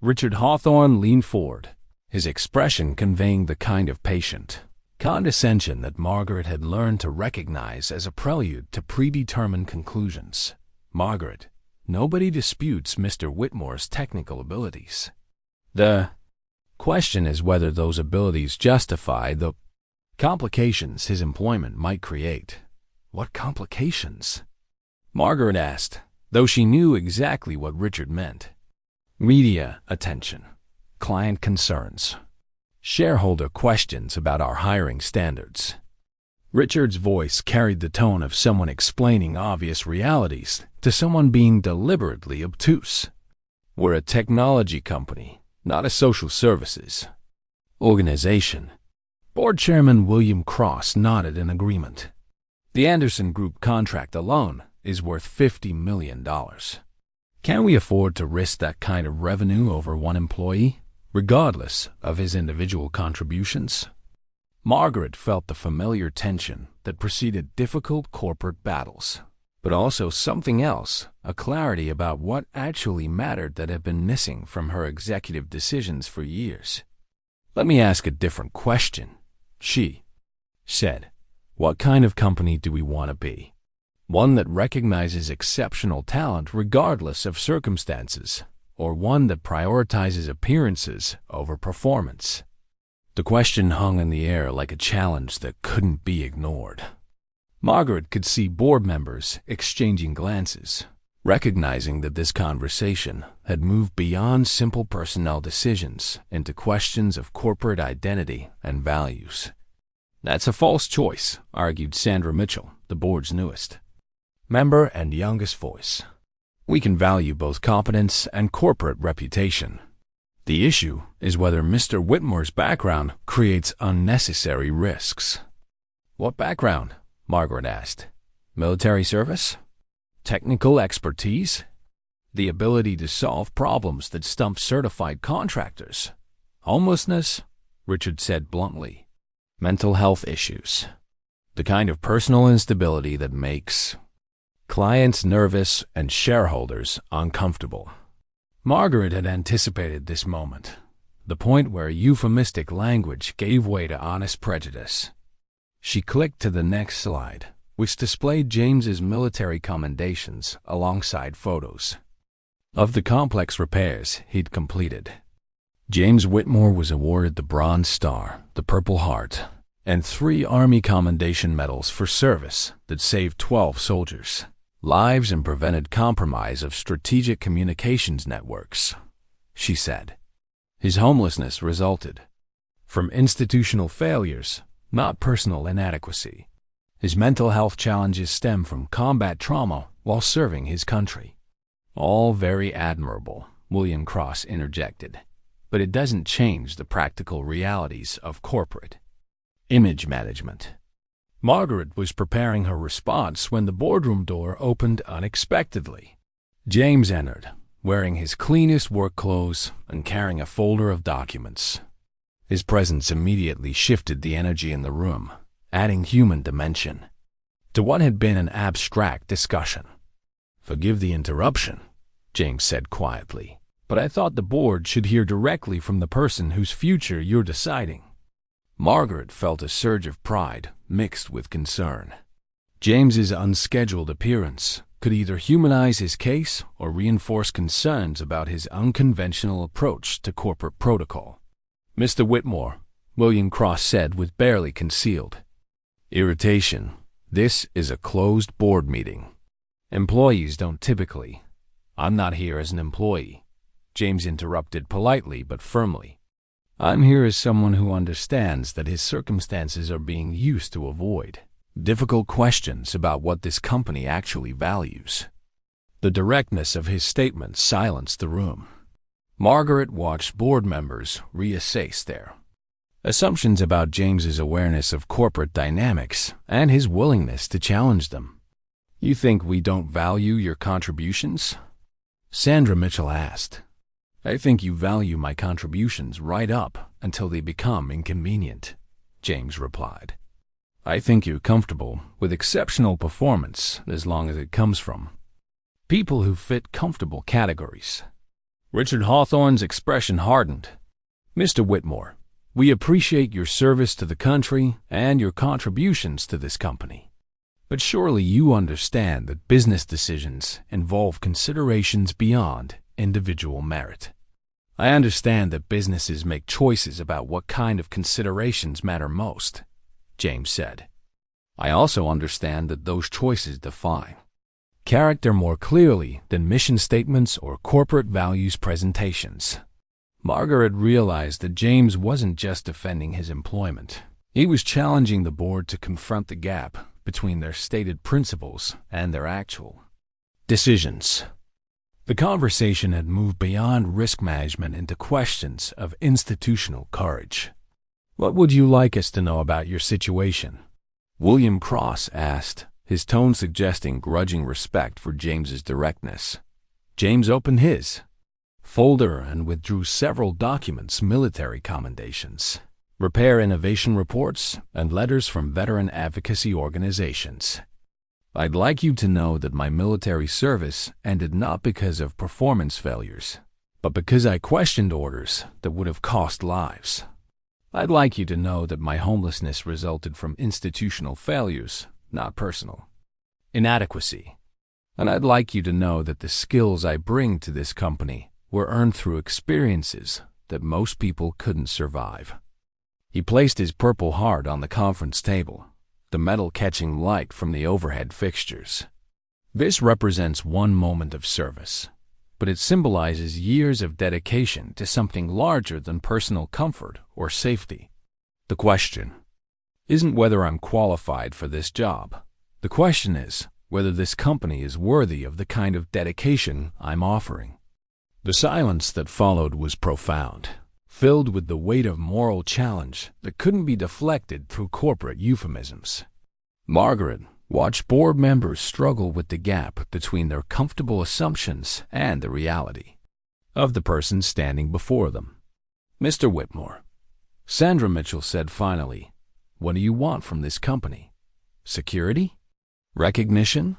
Richard Hawthorne leaned forward, his expression conveying the kind of patient condescension that Margaret had learned to recognize as a prelude to predetermined conclusions. "Margaret, nobody disputes Mr. Whitmore's technical abilities. The question is whether those abilities justify the complications his employment might create." "What complications?" Margaret asked, though she knew exactly what Richard meant. "Media attention, client concerns, shareholder questions about our hiring standards." Richard's voice carried the tone of someone explaining obvious realities to someone being deliberately obtuse. "We're a technology company, not a social services organization." Board Chairman William Cross nodded in agreement. "The Anderson Group contract alone is worth $50 million. Can we afford to risk that kind of revenue over one employee, regardless of his individual contributions?" Margaret felt the familiar tension that preceded difficult corporate battles, but also something else, a clarity about what actually mattered that had been missing from her executive decisions for years. "Let me ask a different question," she said. "What kind of company do we want to be? One that recognizes exceptional talent regardless of circumstances, or one that prioritizes appearances over performance?" The question hung in the air like a challenge that couldn't be ignored. Margaret could see board members exchanging glances, recognizing that this conversation had moved beyond simple personnel decisions into questions of corporate identity and values. "That's a false choice," argued Sandra Mitchell, the board's newest member and youngest voice. "We can value both competence and corporate reputation. The issue is whether Mr. Whitmore's background creates unnecessary risks." "What background?" Margaret asked. "Military service? Technical expertise? The ability to solve problems that stump certified contractors? Homelessness?" Richard said bluntly. "Mental health issues. The kind of personal instability that makes clients nervous and shareholders uncomfortable." Margaret had anticipated this moment, the point where euphemistic language gave way to honest prejudice. She clicked to the next slide, which displayed James's military commendations alongside photos of the complex repairs he'd completed. James Whitmore was awarded the Bronze Star, the Purple Heart, and 3 Army Commendation Medals for service that saved 12 soldiers' lives and prevented compromise of strategic communications networks, she said. His homelessness resulted from institutional failures, not personal inadequacy. His mental health challenges stem from combat trauma while serving his country. All very admirable, William Cross interjected, but it doesn't change the practical realities of corporate image management. Margaret was preparing her response when the boardroom door opened unexpectedly. James entered, wearing his cleanest work clothes and carrying a folder of documents. His presence immediately shifted the energy in the room, adding human dimension to what had been an abstract discussion. "Forgive the interruption," James said quietly, "but I thought the board should hear directly from the person whose future you're deciding." Margaret felt a surge of pride mixed with concern. James's unscheduled appearance could either humanize his case or reinforce concerns about his unconventional approach to corporate protocol. "Mr. Whitmore," William Cross said with barely concealed irritation, "this is a closed board meeting. Employees don't typically—" "I'm not here as an employee," James interrupted politely but firmly. "I'm here as someone who understands that his circumstances are being used to avoid difficult questions about what this company actually values." The directness of his statement silenced the room. Margaret watched board members reassess their assumptions about James's awareness of corporate dynamics and his willingness to challenge them. "You think we don't value your contributions?" Sandra Mitchell asked. "I think you value my contributions right up until they become inconvenient," James replied. "I think you're comfortable with exceptional performance as long as it comes from people who fit comfortable categories." Richard Hawthorne's expression hardened. "Mr. Whitmore, we appreciate your service to the country and your contributions to this company. But surely you understand that business decisions involve considerations beyond individual merit." "I understand that businesses make choices about what kind of considerations matter most," James said. "I also understand that those choices define character more clearly than mission statements or corporate values presentations." Margaret realized that James wasn't just defending his employment. He was challenging the board to confront the gap between their stated principles and their actual decisions. The conversation had moved beyond risk management into questions of institutional courage. "What would you like us to know about your situation?" William Cross asked, his tone suggesting grudging respect for James's directness. James opened his folder and withdrew several documents, military commendations, repair innovation reports, and letters from veteran advocacy organizations. "I'd like you to know that my military service ended not because of performance failures, but because I questioned orders that would have cost lives. I'd like you to know that my homelessness resulted from institutional failures, not personal inadequacy. And I'd like you to know that the skills I bring to this company were earned through experiences that most people couldn't survive." He placed his Purple Heart on the conference table, the metal catching light from the overhead fixtures. "This represents one moment of service, but it symbolizes years of dedication to something larger than personal comfort or safety. The question isn't whether I'm qualified for this job. The question is whether this company is worthy of the kind of dedication I'm offering." The silence that followed was profound, filled with the weight of moral challenge that couldn't be deflected through corporate euphemisms. Margaret watched board members struggle with the gap between their comfortable assumptions and the reality of the person standing before them. "Mr. Whitmore," Sandra Mitchell said finally, "what do you want from this company? Security? Recognition?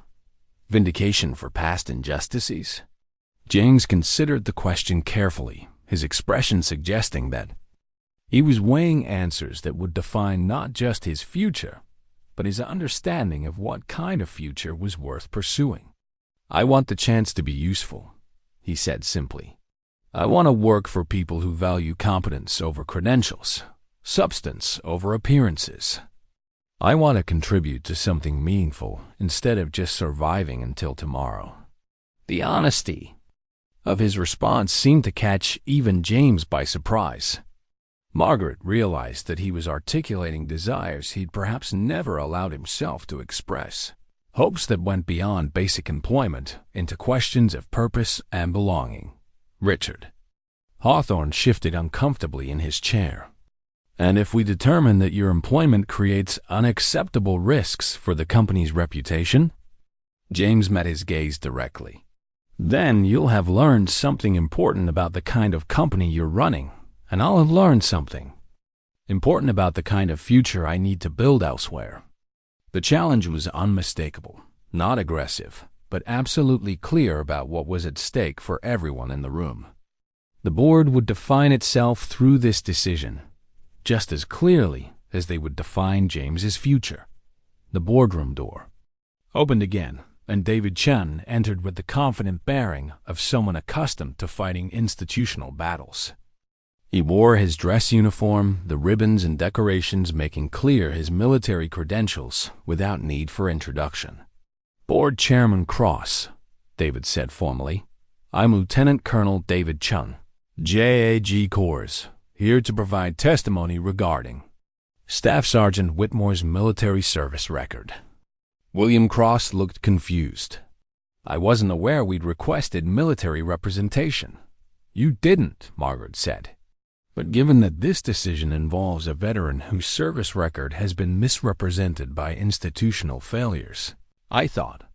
Vindication for past injustices?" James considered the question carefully, his expression suggesting that he was weighing answers that would define not just his future, but his understanding of what kind of future was worth pursuing. "I want the chance to be useful," he said simply. "I want to work for people who value competence over credentials, substance over appearances. I want to contribute to something meaningful instead of just surviving until tomorrow." The honesty of his response seemed to catch even James by surprise. Margaret realized that he was articulating desires he'd perhaps never allowed himself to express, hopes that went beyond basic employment into questions of purpose and belonging. Richard Hawthorne shifted uncomfortably in his chair. "And if we determine that your employment creates unacceptable risks for the company's reputation?" James met his gaze directly. "Then you'll have learned something important about the kind of company you're running, and I'll have learned something important about the kind of future I need to build elsewhere." The challenge was unmistakable, not aggressive, but absolutely clear about what was at stake for everyone in the room. The board would define itself through this decision, just as clearly as they would define James's future. The boardroom door opened again, and David Chen entered with the confident bearing of someone accustomed to fighting institutional battles. He wore his dress uniform, the ribbons and decorations making clear his military credentials without need for introduction. "Board Chairman Cross," David said formally. "I'm Lieutenant Colonel David Chen, JAG Corps, here to provide testimony regarding Staff Sergeant Whitmore's military service record." William Cross looked confused. "I wasn't aware we'd requested military representation." "You didn't," Margaret said. "But given that this decision involves a veteran whose service record has been misrepresented by institutional failures, I thought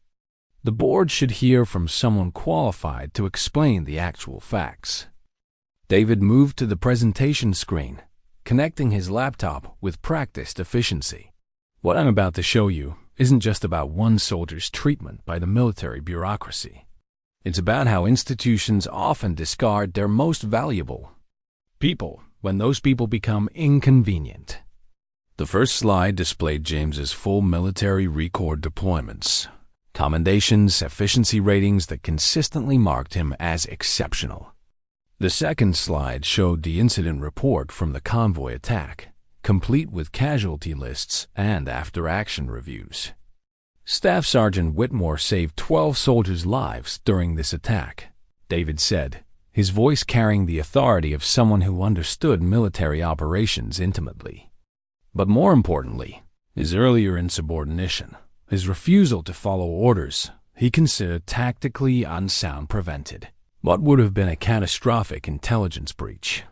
the board should hear from someone qualified to explain the actual facts." David moved to the presentation screen, connecting his laptop with practiced efficiency. "What I'm about to show you isn't just about one soldier's treatment by the military bureaucracy. It's about how institutions often discard their most valuable people when those people become inconvenient." The first slide displayed James's full military record deployments, commendations, efficiency ratings that consistently marked him as exceptional. The second slide showed the incident report from the convoy attack, complete with casualty lists and after-action reviews. Staff Sergeant Whitmore saved 12 soldiers' lives during this attack, David said, his voice carrying the authority of someone who understood military operations intimately. But more importantly, his earlier insubordination, his refusal to follow orders he considered tactically unsound, prevented what would have been a catastrophic intelligence breach.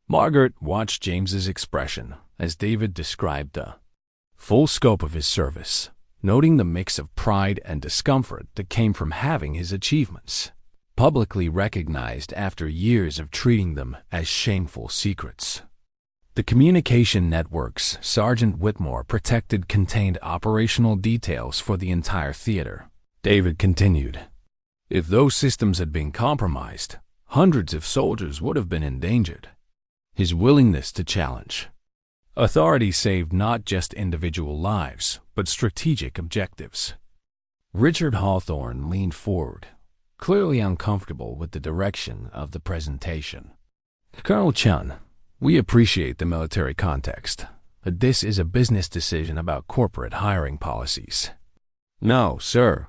Margaret watched James's expression as David described the full scope of his service, noting the mix of pride and discomfort that came from having his achievements publicly recognized after years of treating them as shameful secrets. The communication networks Sergeant Whitmore protected contained operational details for the entire theater. David continued, "If those systems had been compromised, hundreds of soldiers would have been endangered." His willingness to challenge authority saved not just individual lives, but strategic objectives. Richard Hawthorne leaned forward, clearly uncomfortable with the direction of the presentation. "Colonel Chen, we appreciate the military context, but this is a business decision about corporate hiring policies." "No, sir,"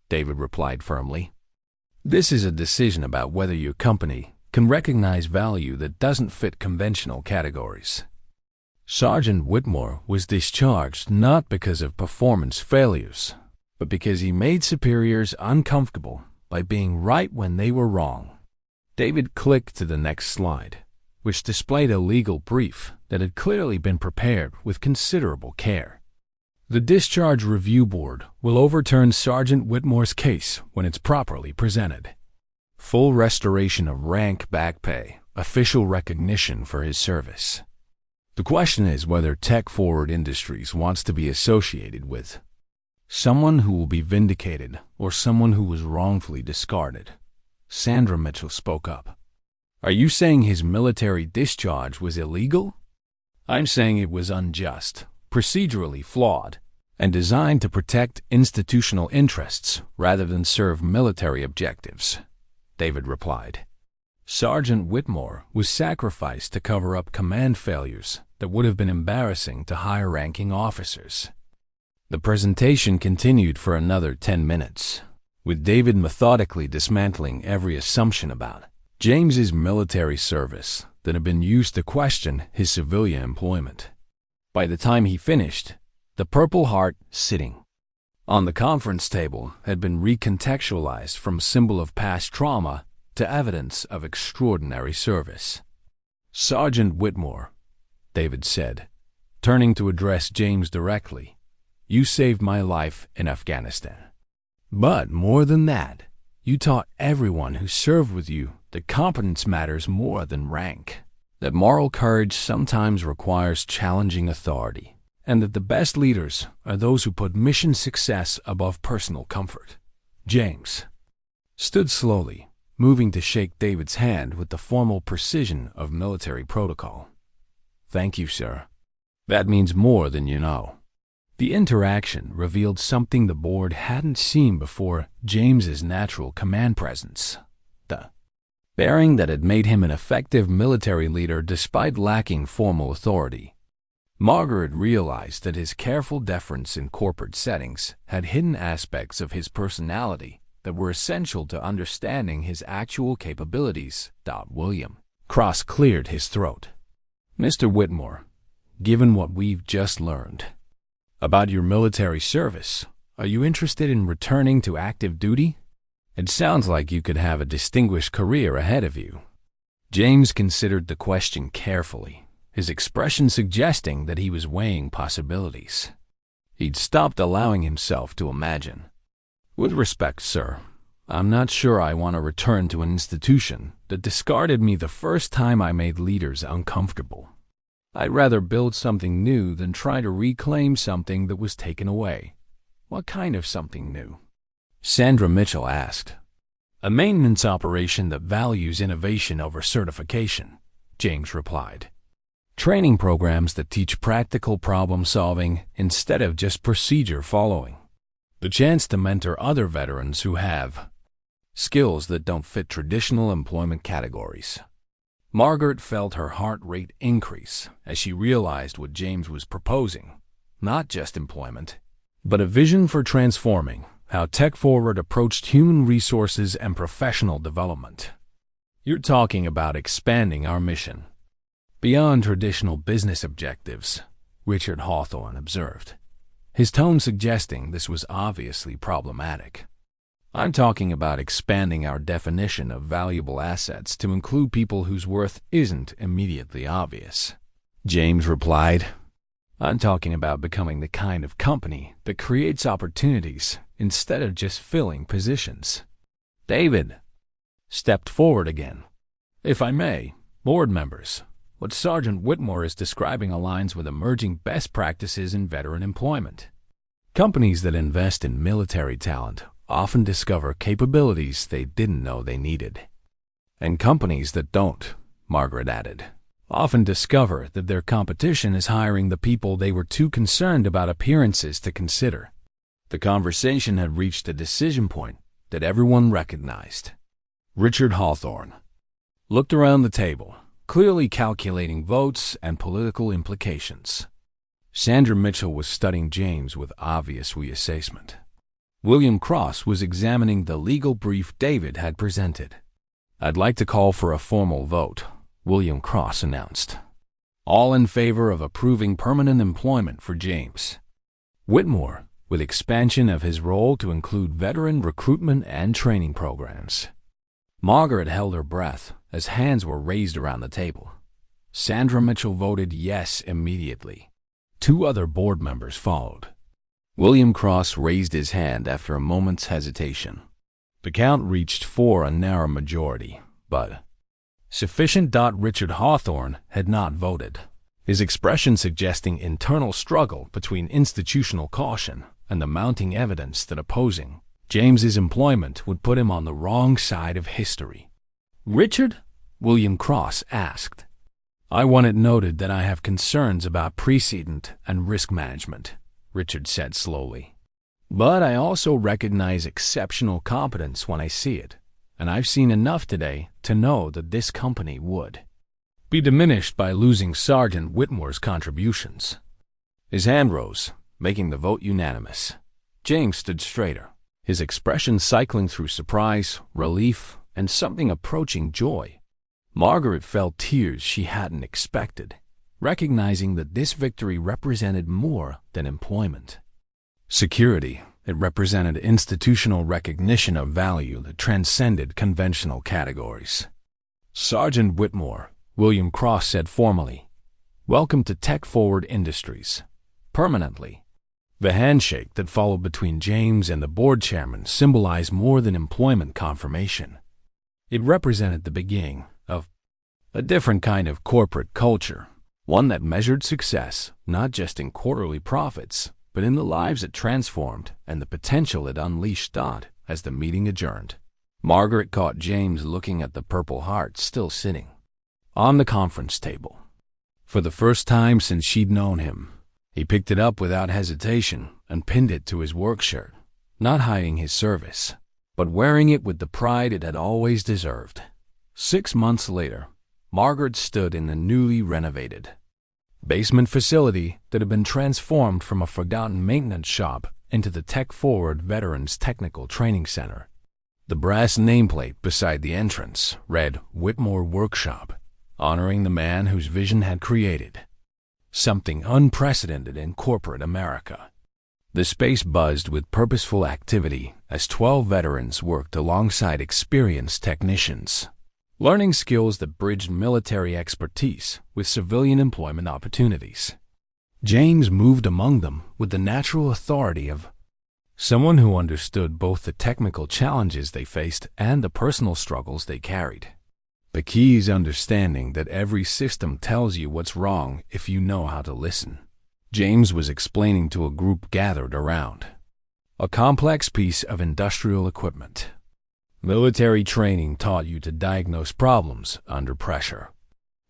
David replied firmly. "This is a decision about whether your company can recognize value that doesn't fit conventional categories." Sergeant Whitmore was discharged not because of performance failures, but because he made superiors uncomfortable by being right when they were wrong. David clicked to the next slide, which displayed a legal brief that had clearly been prepared with considerable care. "The Discharge Review Board will overturn Sergeant Whitmore's case when it's properly presented. Full restoration of rank back pay, official recognition for his service. The question is whether Tech Forward Industries wants to be associated with someone who will be vindicated or someone who was wrongfully discarded." Sandra Mitchell spoke up. "Are you saying his military discharge was illegal?" "I'm saying it was unjust, procedurally flawed, and designed to protect institutional interests rather than serve military objectives, David replied. Sergeant Whitmore was sacrificed to cover up command failures that would have been embarrassing to higher-ranking officers. The presentation continued for another 10 minutes, with David methodically dismantling every assumption about James's military service that had been used to question his civilian employment. By the time he finished, the Purple Heart sitting on the conference table had been recontextualized from symbol of past trauma to evidence of extraordinary service. Sergeant Whitmore, David said, turning to address James directly, you saved my life in Afghanistan. But more than that, you taught everyone who served with you that competence matters more than rank, that moral courage sometimes requires challenging authority, and that the best leaders are those who put mission success above personal comfort. James stood slowly, moving to shake David's hand with the formal precision of military protocol. Thank you, sir. That means more than you know. The interaction revealed something the board hadn't seen before: James's natural command presence, the bearing that had made him an effective military leader despite lacking formal authority. Margaret realized that his careful deference in corporate settings had hidden aspects of his personality that were essential to understanding his actual capabilities. William Cross cleared his throat. Mr. Whitmore, given what we've just learned about your military service, are you interested in returning to active duty? It sounds like you could have a distinguished career ahead of you. James considered the question carefully, his expression suggesting that he was weighing possibilities. He'd stopped allowing himself to imagine. With respect, sir, I'm not sure I want to return to an institution that discarded me the first time I made leaders uncomfortable. I'd rather build something new than try to reclaim something that was taken away. What kind of something new? Sandra Mitchell asked. A maintenance operation that values innovation over certification, James replied. Training programs that teach practical problem solving instead of just procedure following. The chance to mentor other veterans who have skills that don't fit traditional employment categories. Margaret felt her heart rate increase as she realized what James was proposing: not just employment, but a vision for transforming how Tech Forward approached human resources and professional development. You're talking about expanding our mission beyond traditional business objectives, Richard Hawthorne observed, his tone suggesting this was obviously problematic. I'm talking about expanding our definition of valuable assets to include people whose worth isn't immediately obvious. James replied, I'm talking about becoming the kind of company that creates opportunities instead of just filling positions. David stepped forward again. If I may, board members, what Sergeant Whitmore is describing aligns with emerging best practices in veteran employment. Companies that invest in military talent often discover capabilities they didn't know they needed. And companies that don't, Margaret added, often discover that their competition is hiring the people they were too concerned about appearances to consider. The conversation had reached a decision point that everyone recognized. Richard Hawthorne looked around the table, clearly calculating votes and political implications. Sandra Mitchell was studying James with obvious reassessment. William Cross was examining the legal brief David had presented. I'd like to call for a formal vote, William Cross announced. All in favor of approving permanent employment for James Whitmore, with expansion of his role to include veteran recruitment and training programs. Margaret held her breath as hands were raised around the table. Sandra Mitchell voted yes immediately. 2 other board members followed. William Cross raised his hand after a moment's hesitation. The count reached 4, a narrow majority, but sufficient. Richard Hawthorne had not voted, his expression suggesting internal struggle between institutional caution and the mounting evidence that opposing James's employment would put him on the wrong side of history. Richard? William Cross asked. I want it noted that I have concerns about precedent and risk management, Richard said slowly. "But I also recognize exceptional competence when I see it, and I've seen enough today to know that this company would be diminished by losing Sergeant Whitmore's contributions." His hand rose, making the vote unanimous. James stood straighter, his expression cycling through surprise, relief, and something approaching joy. Margaret felt tears she hadn't expected, recognizing that this victory represented more than employment security. It represented institutional recognition of value that transcended conventional categories. "Sergeant Whitmore," William Cross said formally, "welcome to Tech Forward Industries. Permanently." The handshake that followed between James and the board chairman symbolized more than employment confirmation. It represented the beginning of a different kind of corporate culture, one that measured success not just in quarterly profits, but in the lives it transformed and the potential it unleashed. As the meeting adjourned, Margaret caught James looking at the Purple Heart still sitting on the conference table. For the first time since she'd known him, he picked it up without hesitation and pinned it to his work shirt, not hiding his service, but wearing it with the pride it had always deserved. 6 months later, Margaret stood in the newly renovated basement facility that had been transformed from a forgotten maintenance shop into the Tech Forward Veterans Technical Training Center. The brass nameplate beside the entrance read Whitmore Workshop, honoring the man whose vision had created something unprecedented in corporate America. The space buzzed with purposeful activity as 12 veterans worked alongside experienced technicians, learning skills that bridged military expertise with civilian employment opportunities. James moved among them with the natural authority of someone who understood both the technical challenges they faced and the personal struggles they carried. The key is understanding that every system tells you what's wrong if you know how to listen, James was explaining to a group gathered around. A complex piece of industrial equipment. Military training taught you to diagnose problems under pressure.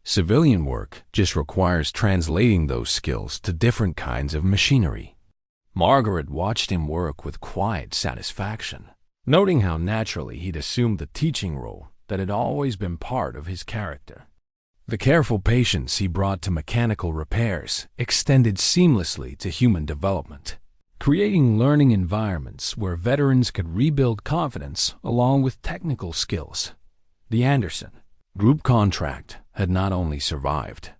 Civilian work just requires translating those skills to different kinds of machinery. Margaret watched him work with quiet satisfaction, noting how naturally he'd assumed the teaching role that had always been part of his character. The careful patience he brought to mechanical repairs extended seamlessly to human development, creating learning environments where veterans could rebuild confidence along with technical skills. The Anderson Group contract had not only survived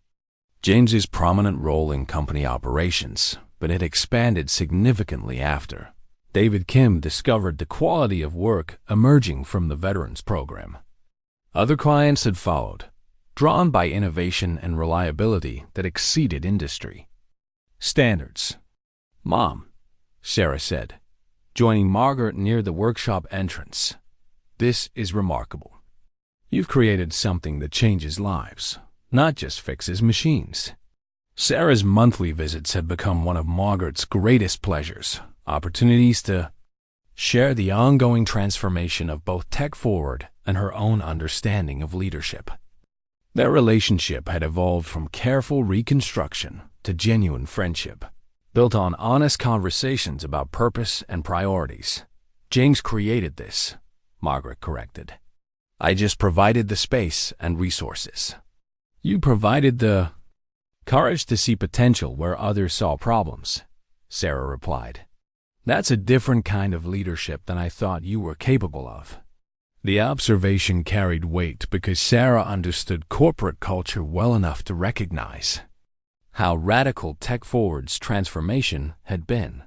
James's prominent role in company operations, but it expanded significantly after David Kim discovered the quality of work emerging from the Veterans Program. Other clients had followed, drawn by innovation and reliability that exceeded industry standards. "Mom," Sarah said, joining Margaret near the workshop entrance, "this is remarkable. You've created something that changes lives, not just fixes machines." Sarah's monthly visits had become one of Margaret's greatest pleasures, opportunities to share the ongoing transformation of both Tech Forward and her own understanding of leadership. Their relationship had evolved from careful reconstruction to genuine friendship, built on honest conversations about purpose and priorities. "James created this," Margaret corrected. "I just provided the space and resources. You provided the courage to see potential where others saw problems," Sarah replied. "That's a different kind of leadership than I thought you were capable of." The observation carried weight because Sarah understood corporate culture well enough to recognize how radical Tech Forward's transformation had been.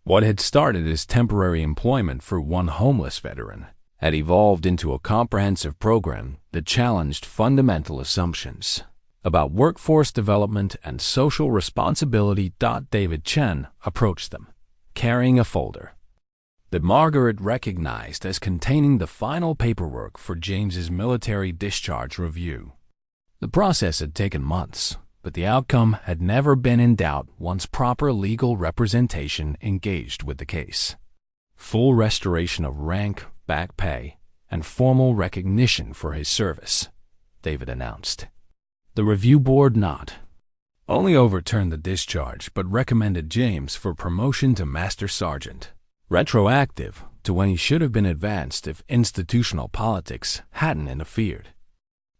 What had started as temporary employment for one homeless veteran had evolved into a comprehensive program that challenged fundamental assumptions about workforce development and social responsibility. David Chen approached them, carrying a folder that Margaret recognized as containing the final paperwork for James's military discharge review. The process had taken months, but the outcome had never been in doubt once proper legal representation engaged with the case. Full restoration of rank, back pay, and formal recognition for his service, David announced. The review board nodded, only overturned the discharge but recommended James for promotion to Master Sergeant, retroactive to when he should have been advanced if institutional politics hadn't interfered.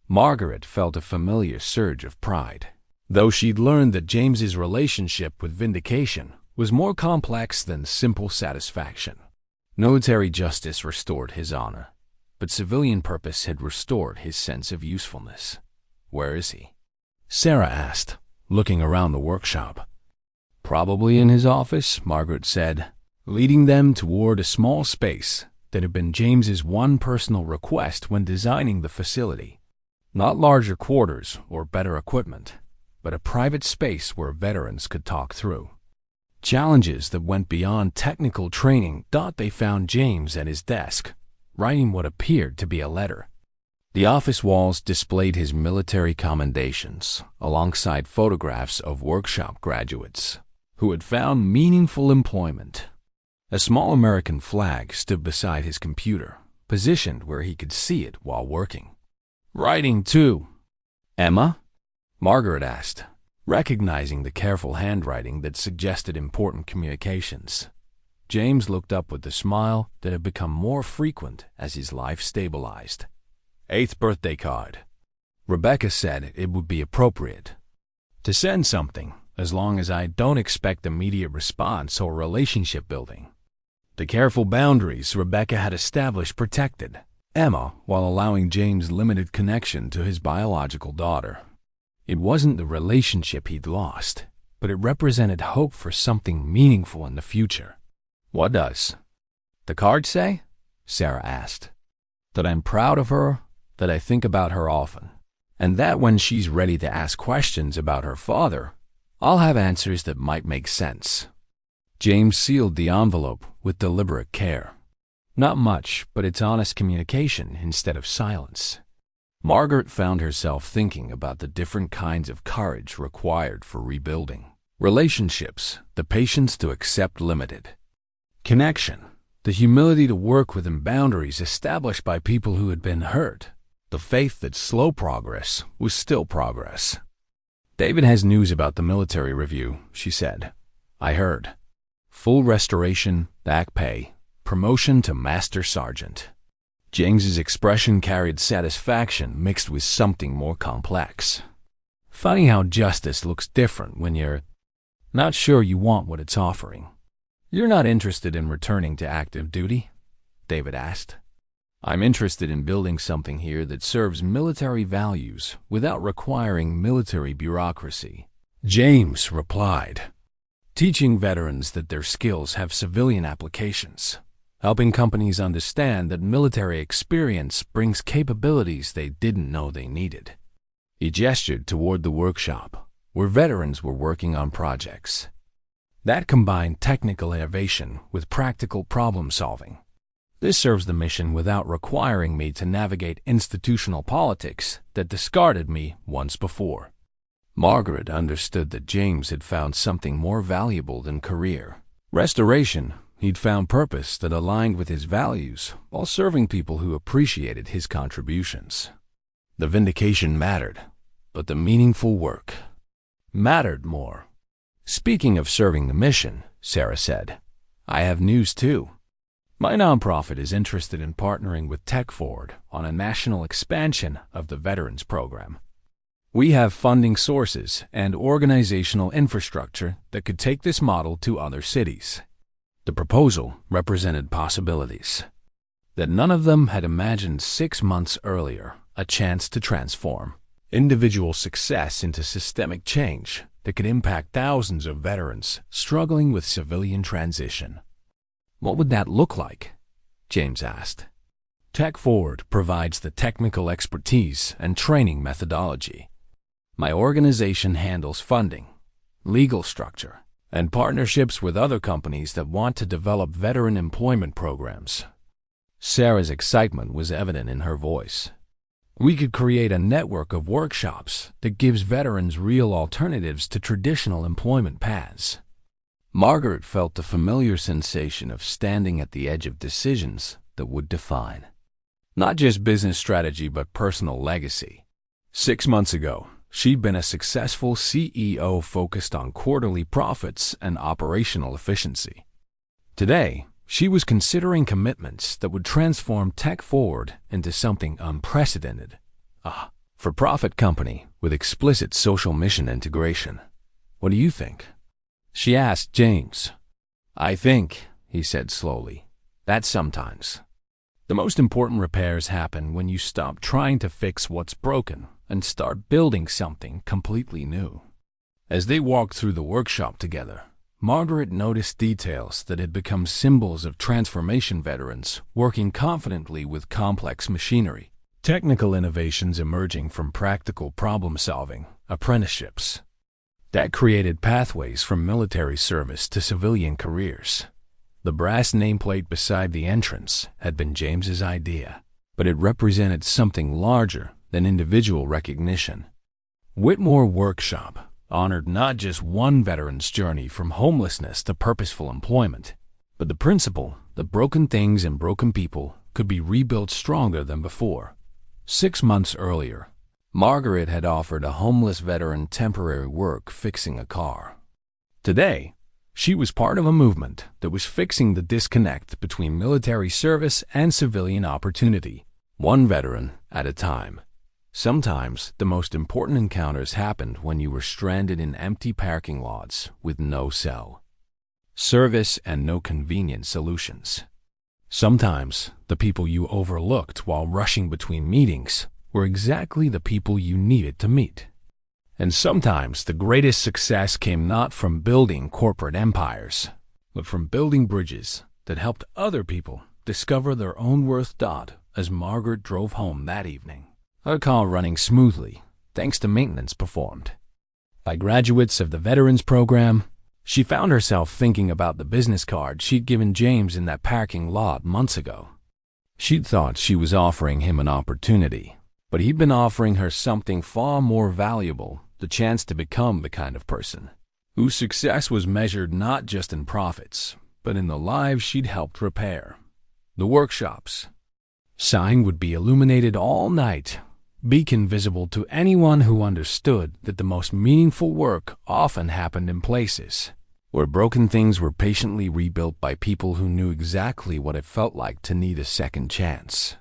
Margaret felt a familiar surge of pride, though she'd learned that James's relationship with vindication was more complex than simple satisfaction. Military justice restored his honor, but civilian purpose had restored his sense of usefulness. "Where is he?" Sarah asked, looking around the workshop. "Probably in his office," Margaret said, leading them toward a small space that had been James's one personal request when designing the facility. Not larger quarters or better equipment, but a private space where veterans could talk through challenges that went beyond technical training. They found James at his desk, writing what appeared to be a letter. The office walls displayed his military commendations, alongside photographs of workshop graduates who had found meaningful employment. A small American flag stood beside his computer, positioned where he could see it while working. "Writing too, Emma?" Margaret asked, recognizing the careful handwriting that suggested important communications. James looked up with the smile that had become more frequent as his life stabilized. "8th birthday card." Rebecca said it would be appropriate to send something, as long as I don't expect immediate response or relationship building. The careful boundaries Rebecca had established protected Emma while allowing James limited connection to his biological daughter. It wasn't the relationship he'd lost, but it represented hope for something meaningful in the future. "What does the card say?" Sarah asked. "That I'm proud of her, that I think about her often, and that when she's ready to ask questions about her father, I'll have answers that might make sense." James sealed the envelope with deliberate care. Not much, but it's honest communication instead of silence. Margaret found herself thinking about the different kinds of courage required for rebuilding relationships, the patience to accept limited connection, the humility to work within boundaries established by people who had been hurt, the faith that slow progress was still progress. "David has news about the military review," she said. "I heard. Full restoration, back pay, promotion to Master Sergeant." James's expression carried satisfaction mixed with something more complex. "Funny how justice looks different when you're not sure you want what it's offering." "You're not interested in returning to active duty?" David asked. "I'm interested in building something here that serves military values without requiring military bureaucracy," James replied. "Teaching veterans that their skills have civilian applications, helping companies understand that military experience brings capabilities they didn't know they needed." He gestured toward the workshop, where veterans were working on projects that combined technical innovation with practical problem-solving. "This serves the mission without requiring me to navigate institutional politics that discarded me once before." Margaret understood that James had found something more valuable than career restoration. He'd found purpose that aligned with his values while serving people who appreciated his contributions. The vindication mattered, but the meaningful work mattered more. "Speaking of serving the mission," Sarah said, "I have news too. My nonprofit is interested in partnering with Tech Forward on a national expansion of the Veterans Program. We have funding sources and organizational infrastructure that could take this model to other cities." The proposal represented possibilities that none of them had imagined 6 months earlier, a chance to transform individual success into systemic change that could impact thousands of veterans struggling with civilian transition. "What would that look like?" James asked. "Tech Forward provides the technical expertise and training methodology. My organization handles funding, legal structure, and partnerships with other companies that want to develop veteran employment programs." Sarah's excitement was evident in her voice. "We could create a network of workshops that gives veterans real alternatives to traditional employment paths." Margaret felt the familiar sensation of standing at the edge of decisions that would define not just business strategy but personal legacy. 6 months ago, She'd been a successful CEO focused on quarterly profits and operational efficiency. Today, she was considering commitments that would transform Tech Forward into something unprecedented. A for-profit company with explicit social mission integration. What do you think? She asked James. I think, he said slowly, that sometimes the most important repairs happen when you stop trying to fix what's broken and start building something completely new. As they walked through the workshop together, Margaret noticed details that had become symbols of transformation veterans working confidently with complex machinery, technical innovations emerging from practical problem-solving, apprenticeships that created pathways from military service to civilian careers. The brass nameplate beside the entrance had been James's idea, but it represented something larger than individual recognition. Whitmore Workshop honored not just one veteran's journey from homelessness to purposeful employment, but the principle that broken things and broken people could be rebuilt stronger than before. 6 months earlier, Margaret had offered a homeless veteran temporary work fixing a car. Today, she was part of a movement that was fixing the disconnect between military service and civilian opportunity, one veteran at a time. Sometimes the most important encounters happened when you were stranded in empty parking lots with no cell service and no convenient solutions. Sometimes the people you overlooked while rushing between meetings were exactly the people you needed to meet. And sometimes the greatest success came not from building corporate empires, but from building bridges that helped other people discover their own worth. As Margaret drove home that evening, her car running smoothly thanks to maintenance performed by graduates of the Veterans Program, she found herself thinking about the business card she'd given James in that parking lot months ago. She'd thought she was offering him an opportunity, but he'd been offering her something far more valuable, the chance to become the kind of person whose success was measured not just in profits, but in the lives she'd helped repair. The workshops sign would be illuminated all night, beacon visible to anyone who understood that the most meaningful work often happened in places where broken things were patiently rebuilt by people who knew exactly what it felt like to need a second chance.